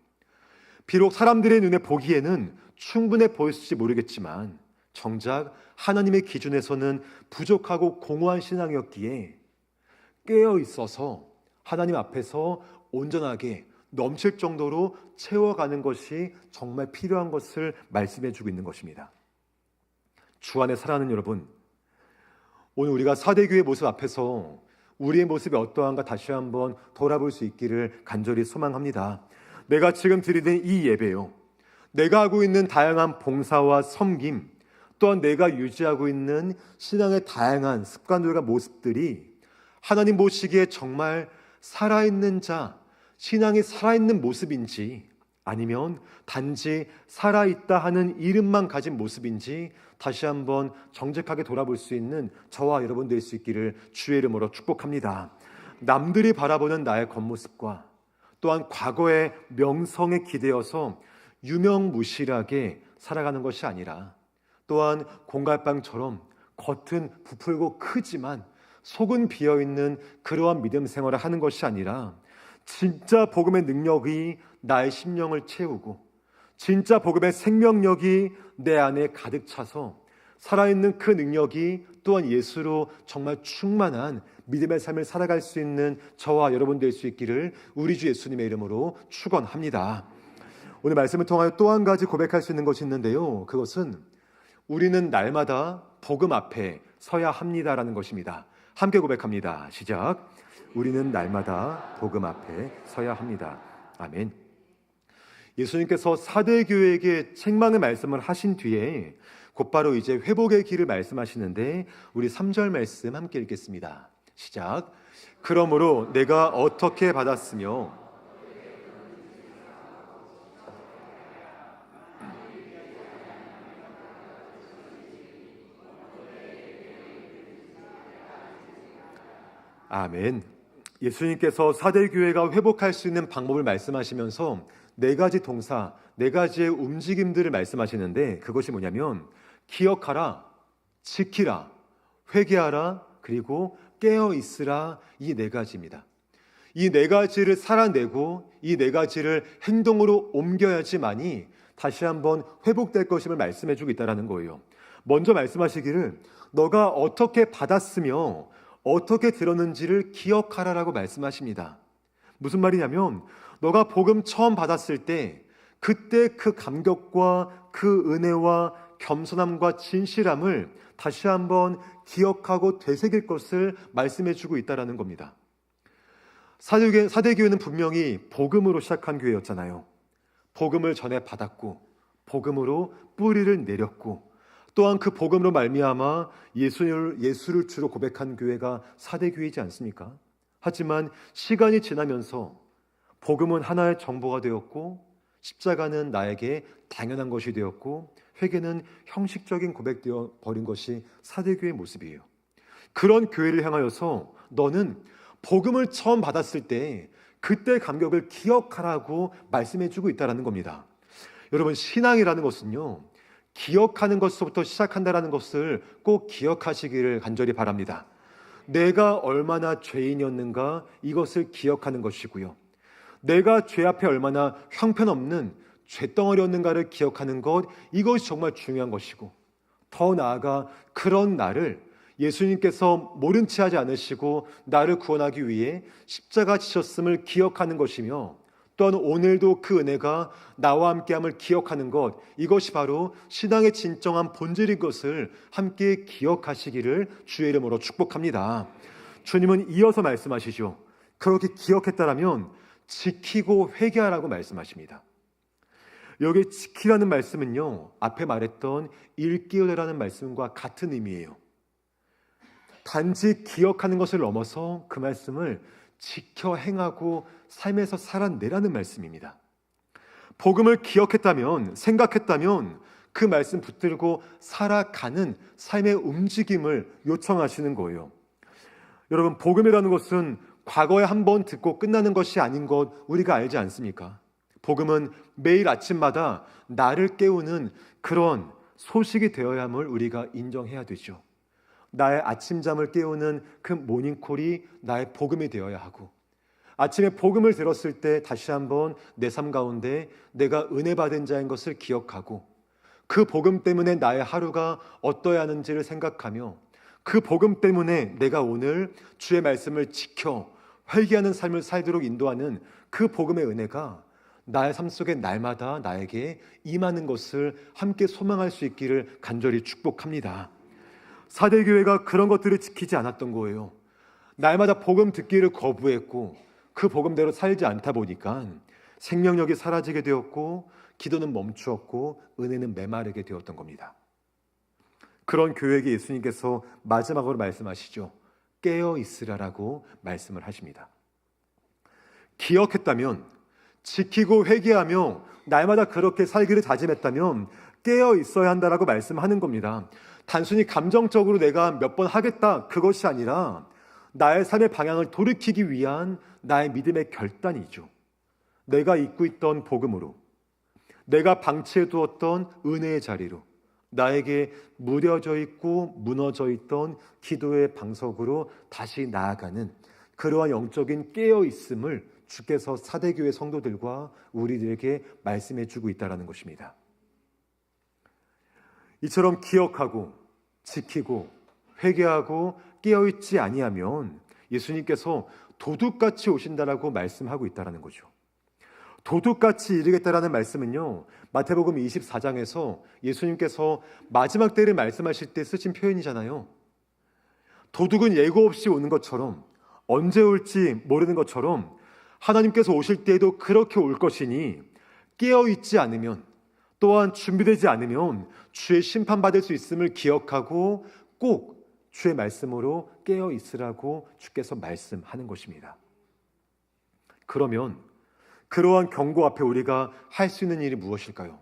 비록 사람들의 눈에 보기에는 충분해 보일지 모르겠지만 정작 하나님의 기준에서는 부족하고 공허한 신앙이었기에 깨어 있어서 하나님 앞에서 온전하게 넘칠 정도로 채워가는 것이 정말 필요한 것을 말씀해 주고 있는 것입니다. 주 안에 사랑하는 여러분, 오늘 우리가 사대교회 모습 앞에서 우리의 모습이 어떠한가 다시 한번 돌아볼 수 있기를 간절히 소망합니다. 내가 지금 드리는 이 예배요, 내가 하고 있는 다양한 봉사와 섬김, 또한 내가 유지하고 있는 신앙의 다양한 습관들과 모습들이 하나님 보시기에 정말 살아있는 자, 신앙이 살아있는 모습인지 아니면 단지 살아있다 하는 이름만 가진 모습인지 다시 한번 정직하게 돌아볼 수 있는 저와 여러분 될 수 있기를 주의 이름으로 축복합니다. 남들이 바라보는 나의 겉모습과 또한 과거의 명성에 기대어서 유명무실하게 살아가는 것이 아니라 또한 공갈빵처럼 겉은 부풀고 크지만 속은 비어있는 그러한 믿음 생활을 하는 것이 아니라 진짜 복음의 능력이 나의 심령을 채우고 진짜 복음의 생명력이 내 안에 가득 차서 살아있는 그 능력이 또한 예수로 정말 충만한 믿음의 삶을 살아갈 수 있는 저와 여러분 될 수 있기를 우리 주 예수님의 이름으로 축원합니다. 오늘 말씀을 통하여 또 한 가지 고백할 수 있는 것이 있는데요, 그것은 우리는 날마다 복음 앞에 서야 합니다라는 것입니다. 함께 고백합니다. 시작. 우리는 날마다 복음 앞에 서야 합니다. 아멘. 예수님께서 사대교회에게 책망의 말씀을 하신 뒤에 곧바로 이제 회복의 길을 말씀하시는데 우리 3절 말씀 함께 읽겠습니다. 시작. 그러므로 내가 어떻게 받았으며 아멘. 예수님께서 사대교회가 회복할 수 있는 방법을 말씀하시면서 네 가지 동사, 네 가지의 움직임들을 말씀하시는데 그것이 뭐냐면 기억하라, 지키라, 회개하라, 그리고 깨어 있으라, 이 네 가지입니다. 이 네 가지를 살아내고 이 네 가지를 행동으로 옮겨야지만이 다시 한번 회복될 것임을 말씀해 주고 있다는 거예요. 먼저 말씀하시기를 너가 어떻게 받았으며 어떻게 들었는지를 기억하라라고 말씀하십니다. 무슨 말이냐면 너가 복음 처음 받았을 때 그때 그 감격과 그 은혜와 겸손함과 진실함을 다시 한번 기억하고 되새길 것을 말씀해 주고 있다는 겁니다. 사대교회는 분명히 복음으로 시작한 교회였잖아요. 복음을 전해 받았고 복음으로 뿌리를 내렸고 또한 그 복음으로 말미암아 예수를 주로 고백한 교회가 사대교회이지 않습니까? 하지만 시간이 지나면서 복음은 하나의 정보가 되었고 십자가는 나에게 당연한 것이 되었고 회개는 형식적인 고백되어 버린 것이 사대교회의 모습이에요. 그런 교회를 향하여서 너는 복음을 처음 받았을 때 그때 감격을 기억하라고 말씀해 주고 있다는 겁니다. 여러분, 신앙이라는 것은요, 기억하는 것부터 시작한다는 것을 꼭 기억하시기를 간절히 바랍니다. 내가 얼마나 죄인이었는가 이것을 기억하는 것이고요, 내가 죄 앞에 얼마나 형편없는 죄덩어리였는가를 기억하는 것, 이것이 정말 중요한 것이고, 더 나아가 그런 나를 예수님께서 모른 채 하지 않으시고 나를 구원하기 위해 십자가 지셨음을 기억하는 것이며, 또한 오늘도 그 은혜가 나와 함께함을 기억하는 것, 이것이 바로 신앙의 진정한 본질인 것을 함께 기억하시기를 주의 이름으로 축복합니다. 주님은 이어서 말씀하시죠. 그렇게 기억했다라면 지키고 회개하라고 말씀하십니다. 여기 지키라는 말씀은요, 앞에 말했던 일깨우라는 말씀과 같은 의미예요. 단지 기억하는 것을 넘어서 그 말씀을 지켜 행하고 삶에서 살아내라는 말씀입니다. 복음을 기억했다면, 생각했다면 그 말씀 붙들고 살아가는 삶의 움직임을 요청하시는 거예요. 여러분, 복음이라는 것은 과거에 한번 듣고 끝나는 것이 아닌 것 우리가 알지 않습니까? 복음은 매일 아침마다 나를 깨우는 그런 소식이 되어야 함을 우리가 인정해야 되죠. 나의 아침잠을 깨우는 그 모닝콜이 나의 복음이 되어야 하고, 아침에 복음을 들었을 때 다시 한번 내 삶 가운데 내가 은혜 받은 자인 것을 기억하고 그 복음 때문에 나의 하루가 어떠해야 하는지를 생각하며 그 복음 때문에 내가 오늘 주의 말씀을 지켜 회개하는 삶을 살도록 인도하는 그 복음의 은혜가 나의 삶 속에 날마다 나에게 임하는 것을 함께 소망할 수 있기를 간절히 축복합니다. 사대교회가 그런 것들을 지키지 않았던 거예요. 날마다 복음 듣기를 거부했고 그 복음대로 살지 않다 보니까 생명력이 사라지게 되었고 기도는 멈추었고 은혜는 메마르게 되었던 겁니다. 그런 교회에게 예수님께서 마지막으로 말씀하시죠. 깨어 있으라라고 말씀을 하십니다. 기억했다면, 지키고 회개하며 날마다 그렇게 살기를 다짐했다면 깨어 있어야 한다라고 말씀하는 겁니다. 단순히 감정적으로 내가 몇 번 하겠다, 그것이 아니라 나의 삶의 방향을 돌이키기 위한 나의 믿음의 결단이죠. 내가 잊고 있던 복음으로, 내가 방치해 두었던 은혜의 자리로, 나에게 무뎌져 있고 무너져 있던 기도의 방석으로 다시 나아가는 그러한 영적인 깨어있음을 주께서 사대교회 성도들과 우리들에게 말씀해 주고 있다는 것입니다. 이처럼 기억하고 지키고 회개하고 깨어있지 아니하면 예수님께서 도둑같이 오신다라고 말씀하고 있다는 거죠. 도둑같이 이르겠다라는 말씀은요, 마태복음 24장에서 예수님께서 마지막 때를 말씀하실 때 쓰신 표현이잖아요. 도둑은 예고 없이 오는 것처럼, 언제 올지 모르는 것처럼 하나님께서 오실 때에도 그렇게 올 것이니 깨어있지 않으면, 또한 준비되지 않으면 주의 심판받을 수 있음을 기억하고 꼭 주의 말씀으로 깨어있으라고 주께서 말씀하는 것입니다. 그러면 그러한 경고 앞에 우리가 할 수 있는 일이 무엇일까요?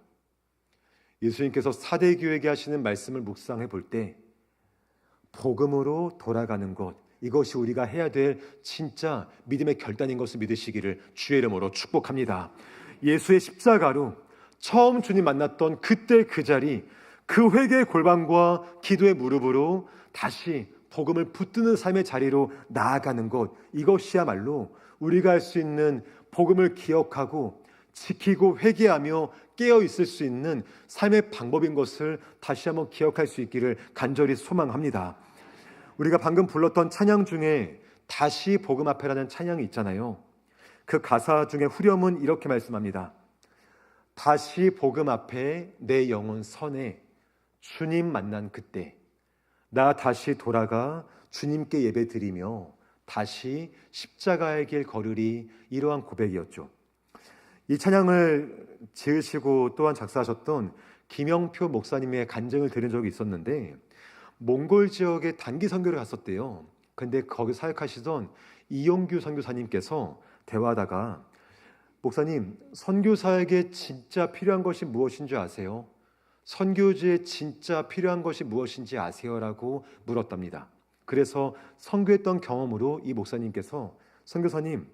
예수님께서 사대교회에게 하시는 말씀을 묵상해 볼 때 복음으로 돌아가는 것, 이것이 우리가 해야 될 진짜 믿음의 결단인 것을 믿으시기를 주의 이름으로 축복합니다. 예수의 십자가로 처음 주님 만났던 그때 그 자리, 그 회개의 골방과 기도의 무릎으로 다시 복음을 붙드는 삶의 자리로 나아가는 것, 이것이야말로 우리가 할 수 있는 복음을 기억하고 지키고 회개하며 깨어 있을 수 있는 삶의 방법인 것을 다시 한번 기억할 수 있기를 간절히 소망합니다. 우리가 방금 불렀던 찬양 중에 다시 복음 앞에라는 찬양이 있잖아요. 그 가사 중에 후렴은 이렇게 말씀합니다. 다시 복음 앞에 내 영혼 선해 주님 만난 그때 나 다시 돌아가 주님께 예배 드리며 다시 십자가의 길 걸으리. 이러한 고백이었죠. 이 찬양을 지으시고 또한 작사하셨던 김영표 목사님의 간증을 들은 적이 있었는데, 몽골 지역에 단기 선교를 갔었대요. 근데 거기 사역하시던 이용규 선교사님께서 대화하다가, 목사님, 선교사에게 진짜 필요한 것이 무엇인지 아세요? 선교지에 진짜 필요한 것이 무엇인지 아세요? 라고 물었답니다. 그래서 선교했던 경험으로 이 목사님께서, 선교사님,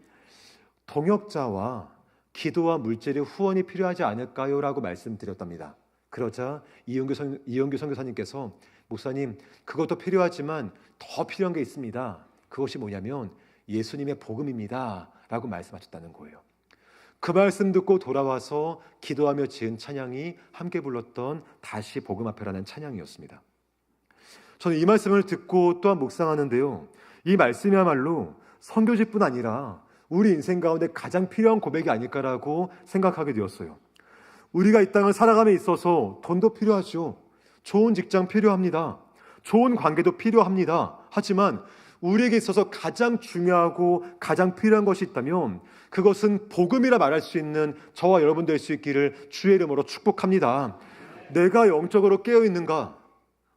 동역자와 기도와 물질의 후원이 필요하지 않을까요? 라고 말씀드렸답니다. 그러자 이용규 선교사님께서, 목사님, 그것도 필요하지만 더 필요한 게 있습니다. 그것이 뭐냐면 예수님의 복음입니다. 라고 말씀하셨다는 거예요. 그 말씀 듣고 돌아와서 기도하며 지은 찬양이 함께 불렀던 다시 복음 앞에라는 찬양이었습니다. 저는 이 말씀을 듣고 또한 묵상하는데요, 이 말씀이야말로 선교지뿐 아니라 우리 인생 가운데 가장 필요한 고백이 아닐까라고 생각하게 되었어요. 우리가 이 땅을 살아감에 있어서 돈도 필요하죠. 좋은 직장 필요합니다. 좋은 관계도 필요합니다. 하지만 우리에게 있어서 가장 중요하고 가장 필요한 것이 있다면 그것은 복음이라 말할 수 있는 저와 여러분 될 수 있기를 주의 이름으로 축복합니다. 내가 영적으로 깨어 있는가,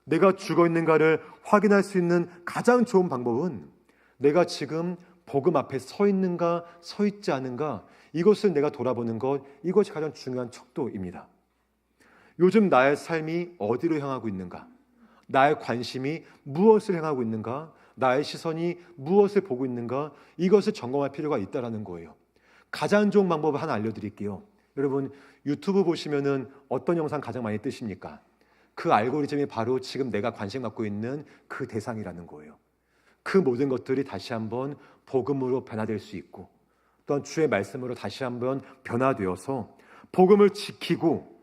내가 죽어 있는가를 확인할 수 있는 가장 좋은 방법은 내가 지금 복음 앞에 서 있는가 서 있지 않은가, 이것을 내가 돌아보는 것, 이것이 가장 중요한 척도입니다. 요즘 나의 삶이 어디로 향하고 있는가, 나의 관심이 무엇을 향하고 있는가, 나의 시선이 무엇을 보고 있는가, 이것을 점검할 필요가 있다는 거예요. 가장 좋은 방법을 하나 알려드릴게요. 여러분, 유튜브 보시면은 어떤 영상 가장 많이 뜨십니까? 그 알고리즘이 바로 지금 내가 관심 갖고 있는 그 대상이라는 거예요. 그 모든 것들이 다시 한번 복음으로 변화될 수 있고, 또한 주의 말씀으로 다시 한번 변화되어서 복음을 지키고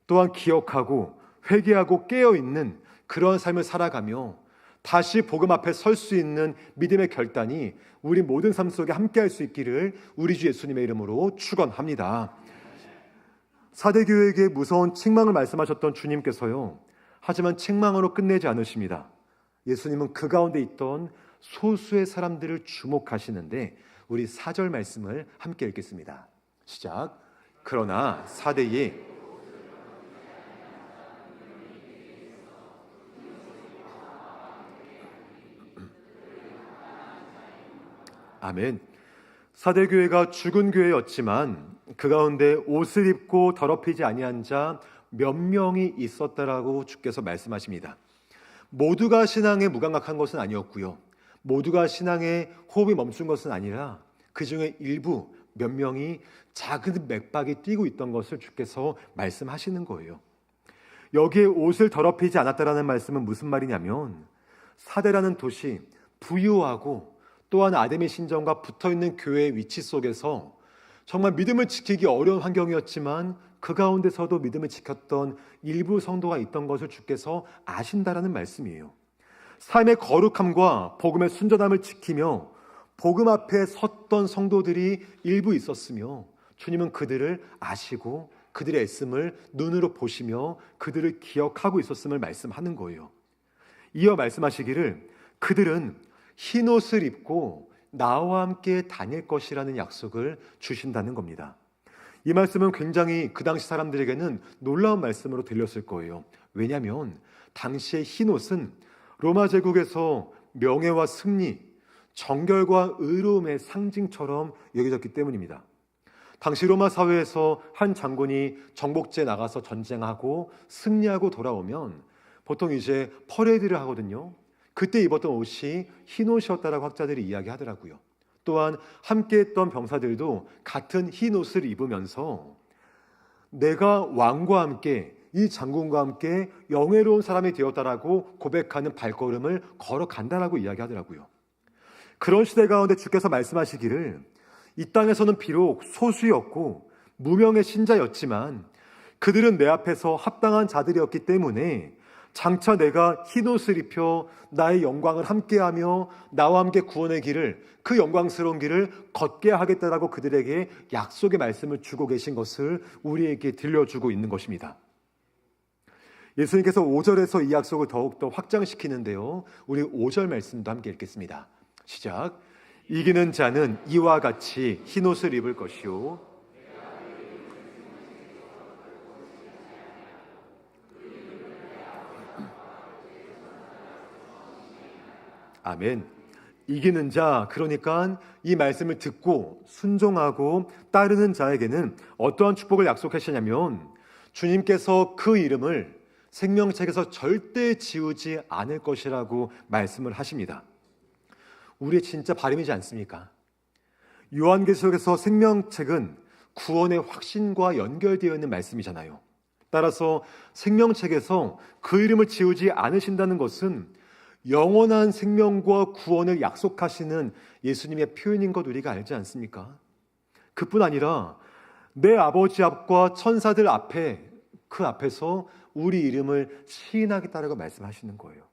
또한 기억하고 회개하고 깨어있는 그런 삶을 살아가며 다시 복음 앞에 설 수 있는 믿음의 결단이 우리 모든 삶 속에 함께할 수 있기를 우리 주 예수님의 이름으로 축원합니다. 사대교회에게 무서운 책망을 말씀하셨던 주님께서요, 하지만 책망으로 끝내지 않으십니다. 예수님은 그 가운데 있던 소수의 사람들을 주목하시는데, 우리 4절 말씀을 함께 읽겠습니다. 시작. 그러나 사대에 아멘. 사대교회가 죽은 교회였지만 그 가운데 옷을 입고 더럽히지 아니한 자 몇 명이 있었다라고 주께서 말씀하십니다. 모두가 신앙에 무감각한 것은 아니었고요, 모두가 신앙에 호흡이 멈춘 것은 아니라 그 중에 일부 몇 명이 작은 맥박이 뛰고 있던 것을 주께서 말씀하시는 거예요. 여기에 옷을 더럽히지 않았다라는 말씀은 무슨 말이냐면, 사대라는 도시, 부유하고 또한 아담의 신전과 붙어있는 교회의 위치 속에서 정말 믿음을 지키기 어려운 환경이었지만 그 가운데서도 믿음을 지켰던 일부 성도가 있던 것을 주께서 아신다라는 말씀이에요. 삶의 거룩함과 복음의 순전함을 지키며 복음 앞에 섰던 성도들이 일부 있었으며, 주님은 그들을 아시고 그들의 애씀을 눈으로 보시며 그들을 기억하고 있었음을 말씀하는 거예요. 이어 말씀하시기를 그들은 흰 옷을 입고 나와 함께 다닐 것이라는 약속을 주신다는 겁니다. 이 말씀은 굉장히 그 당시 사람들에게는 놀라운 말씀으로 들렸을 거예요. 왜냐하면 당시의 흰 옷은 로마 제국에서 명예와 승리, 정결과 의로움의 상징처럼 여겨졌기 때문입니다. 당시 로마 사회에서 한 장군이 정복지에 나가서 전쟁하고 승리하고 돌아오면 보통 이제 퍼레이드를 하거든요. 그때 입었던 옷이 흰 옷이었다라고 학자들이 이야기하더라고요. 또한 함께했던 병사들도 같은 흰 옷을 입으면서 내가 왕과 함께 이 장군과 함께 영예로운 사람이 되었다라고 고백하는 발걸음을 걸어간다라고 이야기하더라고요. 그런 시대 가운데 주께서 말씀하시기를 이 땅에서는 비록 소수였고 무명의 신자였지만 그들은 내 앞에서 합당한 자들이었기 때문에 장차 내가 흰옷을 입혀 나의 영광을 함께하며 나와 함께 구원의 길을, 그 영광스러운 길을 걷게 하겠다라고 그들에게 약속의 말씀을 주고 계신 것을 우리에게 들려주고 있는 것입니다. 예수님께서 5절에서 이 약속을 더욱더 확장시키는데요. 우리 5절 말씀도 함께 읽겠습니다. 시작. 이기는 자는 이와 같이 흰옷을 입을 것이요 아멘. 이기는 자, 그러니까 이 말씀을 듣고 순종하고 따르는 자에게는 어떠한 축복을 약속하시냐면 주님께서 그 이름을 생명책에서 절대 지우지 않을 것이라고 말씀을 하십니다. 우리의 진짜 바람이지 않습니까? 요한계시록에서 생명책은 구원의 확신과 연결되어 있는 말씀이잖아요. 따라서 생명책에서 그 이름을 지우지 않으신다는 것은 영원한 생명과 구원을 약속하시는 예수님의 표현인 것 우리가 알지 않습니까? 그뿐 아니라 내 아버지 앞과 천사들 앞에, 그 앞에서 우리 이름을 시인하겠다라고 말씀하시는 거예요.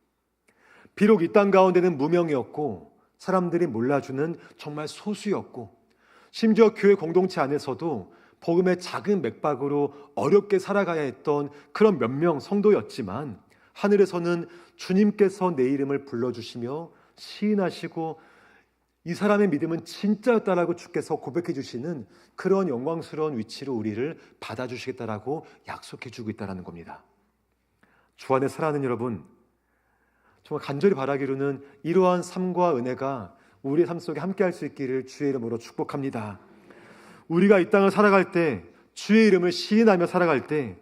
비록 이 땅 가운데는 무명이었고 사람들이 몰라주는 정말 소수였고 심지어 교회 공동체 안에서도 복음의 작은 맥박으로 어렵게 살아가야 했던 그런 몇 명 성도였지만 하늘에서는 주님께서 내 이름을 불러주시며 시인하시고 이 사람의 믿음은 진짜였다라고 주께서 고백해 주시는 그런 영광스러운 위치로 우리를 받아주시겠다라고 약속해 주고 있다는 겁니다. 주 안에 사랑하는 여러분, 정말 간절히 바라기로는 이러한 삶과 은혜가 우리의 삶 속에 함께할 수 있기를 주의 이름으로 축복합니다. 우리가 이 땅을 살아갈 때, 주의 이름을 시인하며 살아갈 때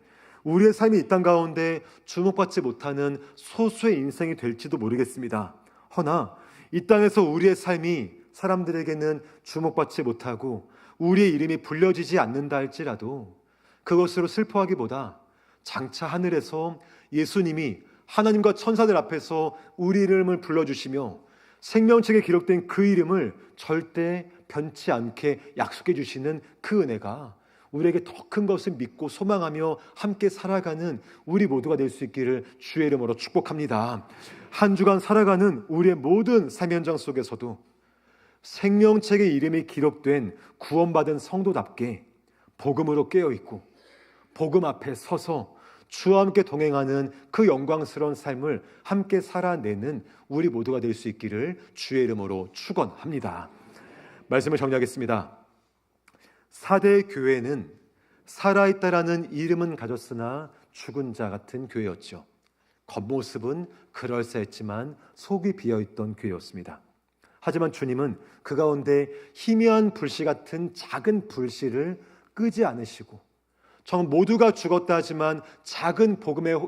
우리의 삶이 이 땅 가운데 주목받지 못하는 소수의 인생이 될지도 모르겠습니다. 허나 이 땅에서 우리의 삶이 사람들에게는 주목받지 못하고 우리의 이름이 불려지지 않는다 할지라도 그것으로 슬퍼하기보다 장차 하늘에서 예수님이 하나님과 천사들 앞에서 우리 이름을 불러주시며 생명책에 기록된 그 이름을 절대 변치 않게 약속해 주시는 그 은혜가 우리에게 더 큰 것을 믿고 소망하며 함께 살아가는 우리 모두가 될 수 있기를 주의 이름으로 축복합니다. 한 주간 살아가는 우리의 모든 삶 현장 속에서도 생명책에 이름이 기록된 구원받은 성도답게 복음으로 깨어있고 복음 앞에 서서 주와 함께 동행하는 그 영광스러운 삶을 함께 살아내는 우리 모두가 될 수 있기를 주의 이름으로 축원합니다. 말씀을 정리하겠습니다. 4대 교회는 살아있다라는 이름은 가졌으나 죽은 자 같은 교회였죠. 겉모습은 그럴싸했지만 속이 비어있던 교회였습니다. 하지만 주님은 그 가운데 희미한 불씨 같은 작은 불씨를 끄지 않으시고 정 모두가 죽었다 하지만 작은 복음의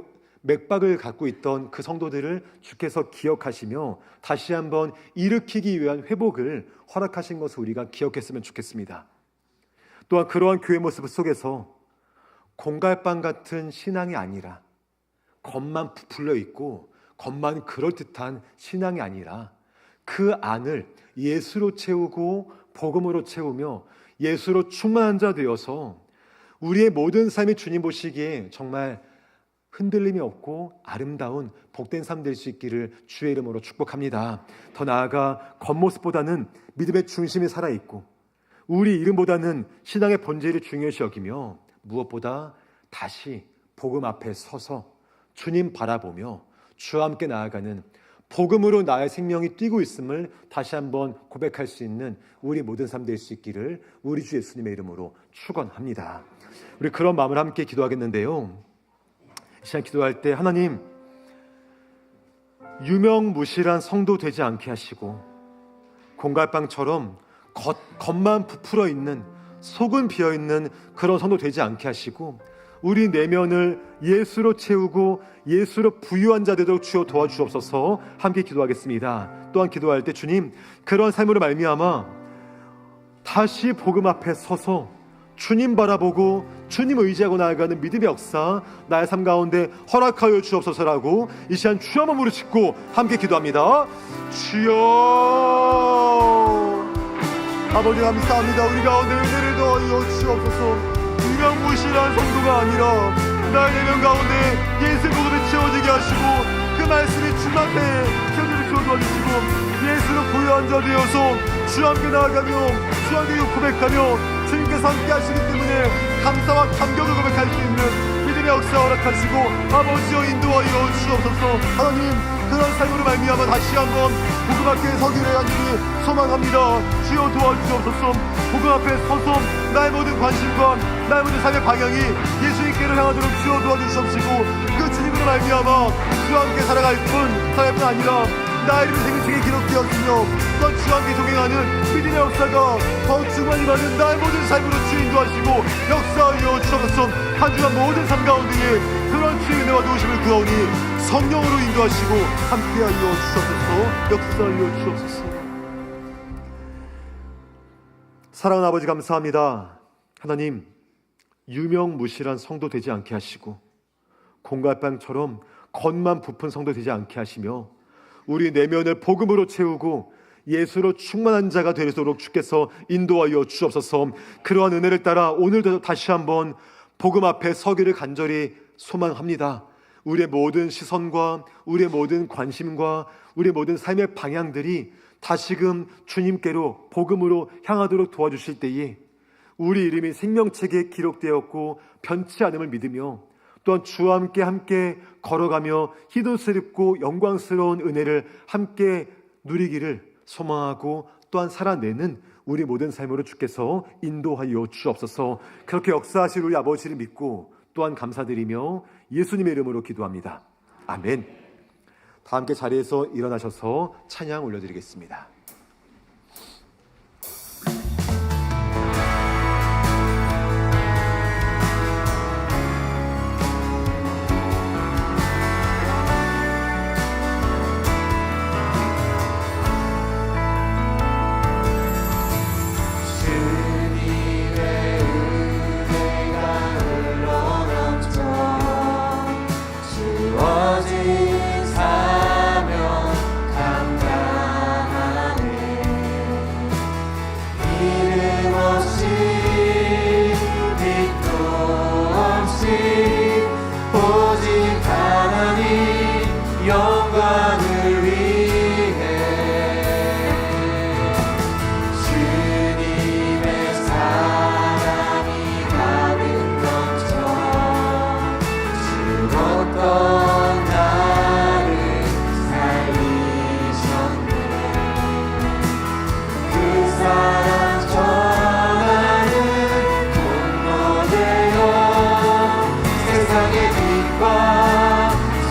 맥박을 갖고 있던 그 성도들을 주께서 기억하시며 다시 한번 일으키기 위한 회복을 허락하신 것을 우리가 기억했으면 좋겠습니다. 또한 그러한 교회 모습 속에서 공갈빵 같은 신앙이 아니라 겉만 부풀려 있고 겉만 그럴듯한 신앙이 아니라 그 안을 예수로 채우고 복음으로 채우며 예수로 충만한 자 되어서 우리의 모든 삶이 주님 보시기에 정말 흔들림이 없고 아름다운 복된 삶 될 수 있기를 주의 이름으로 축복합니다. 더 나아가 겉모습보다는 믿음의 중심이 살아있고 우리 이름보다는 신앙의 본질을 중요시 여기며 무엇보다 다시 복음 앞에 서서 주님 바라보며 주와 함께 나아가는 복음으로 나의 생명이 뛰고 있음을 다시 한번 고백할 수 있는 우리 모든 삶 될 수 있기를 우리 주 예수님의 이름으로 축원합니다. 우리 그런 마음을 함께 기도하겠는데요. 이 시간 기도할 때 하나님 유명무실한 성도 되지 않게 하시고 공갈빵처럼 겉만 부풀어 있는 속은 비어 있는 그런 성도 되지 않게 하시고 우리 내면을 예수로 채우고 예수로 부유한 자 되도록 주여 도와주옵소서. 함께 기도하겠습니다. 또한 기도할 때 주님, 그런 삶으로 말미암아 다시 복음 앞에 서서 주님 바라보고 주님 의지하고 나아가는 믿음의 역사 나의 삶 가운데 허락하여 주옵소서라고 이 시간 주여 몸으로 짓고 함께 기도합니다. 주여, 아버지 감사합니다. 우리 가운데 은혜를 더하여 주옵소서. 유명무실한 성도가 아니라 나의 내면 가운데 예수 복음에 채워지게 하시고 그 말씀이 주님한테 채워지게 도와주시고 예수로 부유한 자 되어서 주 함께 나아가며 주 함께 고백하며 주님께서 함께 하시기 때문에 감사와 감격을 고백할 수 있는 믿음의 역사 허락하시고 아버지여 인도하여 주옵소서. 하나님, 그런 삶으로 말미암아 다시 한번 복음 앞에 서기를 간절히 소망합니다. 주여 도와주옵소서. 복음 앞에 서서 나의 모든 관심과 나의 모든 삶의 방향이 예수님께로 향하도록 주여 도와주시옵시고 그 주님으로 말미암아 주와 함께 살아갈 뿐 아니라 나의 이름이 생명책에 기록되었으며 또한 주와 함께 동행하는 믿음의 역사가 더 충만히 받은 나의 모든 삶으로 주 인도하시고 역사하여 주옵소서. 한 주간 모든 삶 가운데에 그런 주의 은혜와 도우심을 구하오니 성령으로 인도하시고 함께하여 주옵소서. 역사하여 주옵소서. 사랑하는 아버지 감사합니다. 하나님, 유명무실한 성도 되지 않게 하시고 공갈빵처럼 겉만 부푼 성도 되지 않게 하시며 우리 내면을 복음으로 채우고 예수로 충만한 자가 되도록 주께서 인도하여 주옵소서. 그러한 은혜를 따라 오늘도 다시 한번 복음 앞에 서기를 간절히 소망합니다. 우리의 모든 시선과 우리의 모든 관심과 우리의 모든 삶의 방향들이 다시금 주님께로 복음으로 향하도록 도와주실 때에 우리 이름이 생명책에 기록되었고 변치 않음을 믿으며 또한 주와 함께 걸어가며 희도스럽고 영광스러운 은혜를 함께 누리기를 소망하고 또한 살아내는 우리 모든 삶으로 주께서 인도하여 주옵소서. 그렇게 역사하실 우리 아버지를 믿고 또한 감사드리며 예수님의 이름으로 기도합니다. 아멘. 다 함께 자리에서 일어나셔서 찬양 올려드리겠습니다. 영광을 위해 주님의 사랑이 가득 넘쳐 죽었던 나를 살리셨네. 그 사랑 전하는 통로 되어 세상의 빛과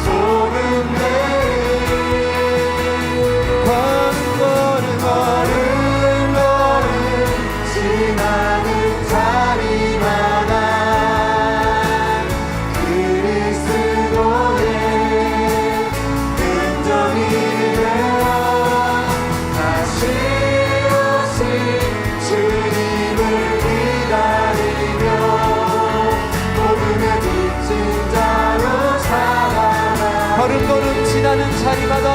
소금 걸음걸음 지나는 자리마다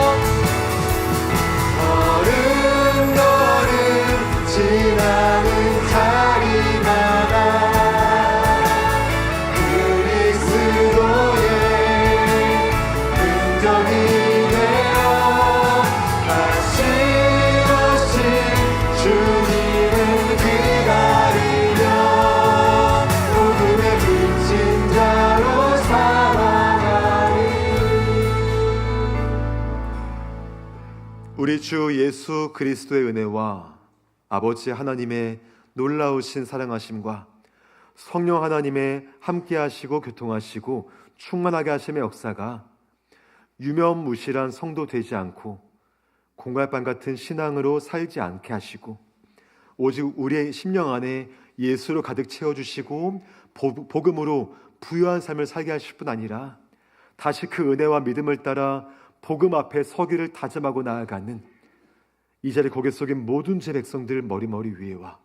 걸음걸음 지나는 자리마다 그리스도의 긍정이 되어 다시 오신 주님을 기다리며 복음의 비친 자로 살아가리. 우리 주 예수 그리스도의 은혜와 아버지 하나님의 놀라우신 사랑하심과 성령 하나님의 함께하시고 교통하시고 충만하게 하심의 역사가 유명무실한 성도 되지 않고 공갈빵 같은 신앙으로 살지 않게 하시고 오직 우리의 심령 안에 예수로 가득 채워주시고 복음으로 부유한 삶을 살게 하실 뿐 아니라 다시 그 은혜와 믿음을 따라 복음 앞에 서기를 다짐하고 나아가는 이 자리에 고개 숙인 모든 제 백성들 머리머리 위에와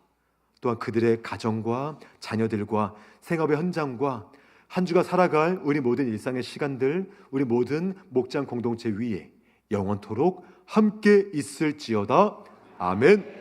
또한 그들의 가정과 자녀들과 생업의 현장과 한 주가 살아갈 우리 모든 일상의 시간들, 우리 모든 목장 공동체 위에 영원토록 함께 있을지어다. 아멘.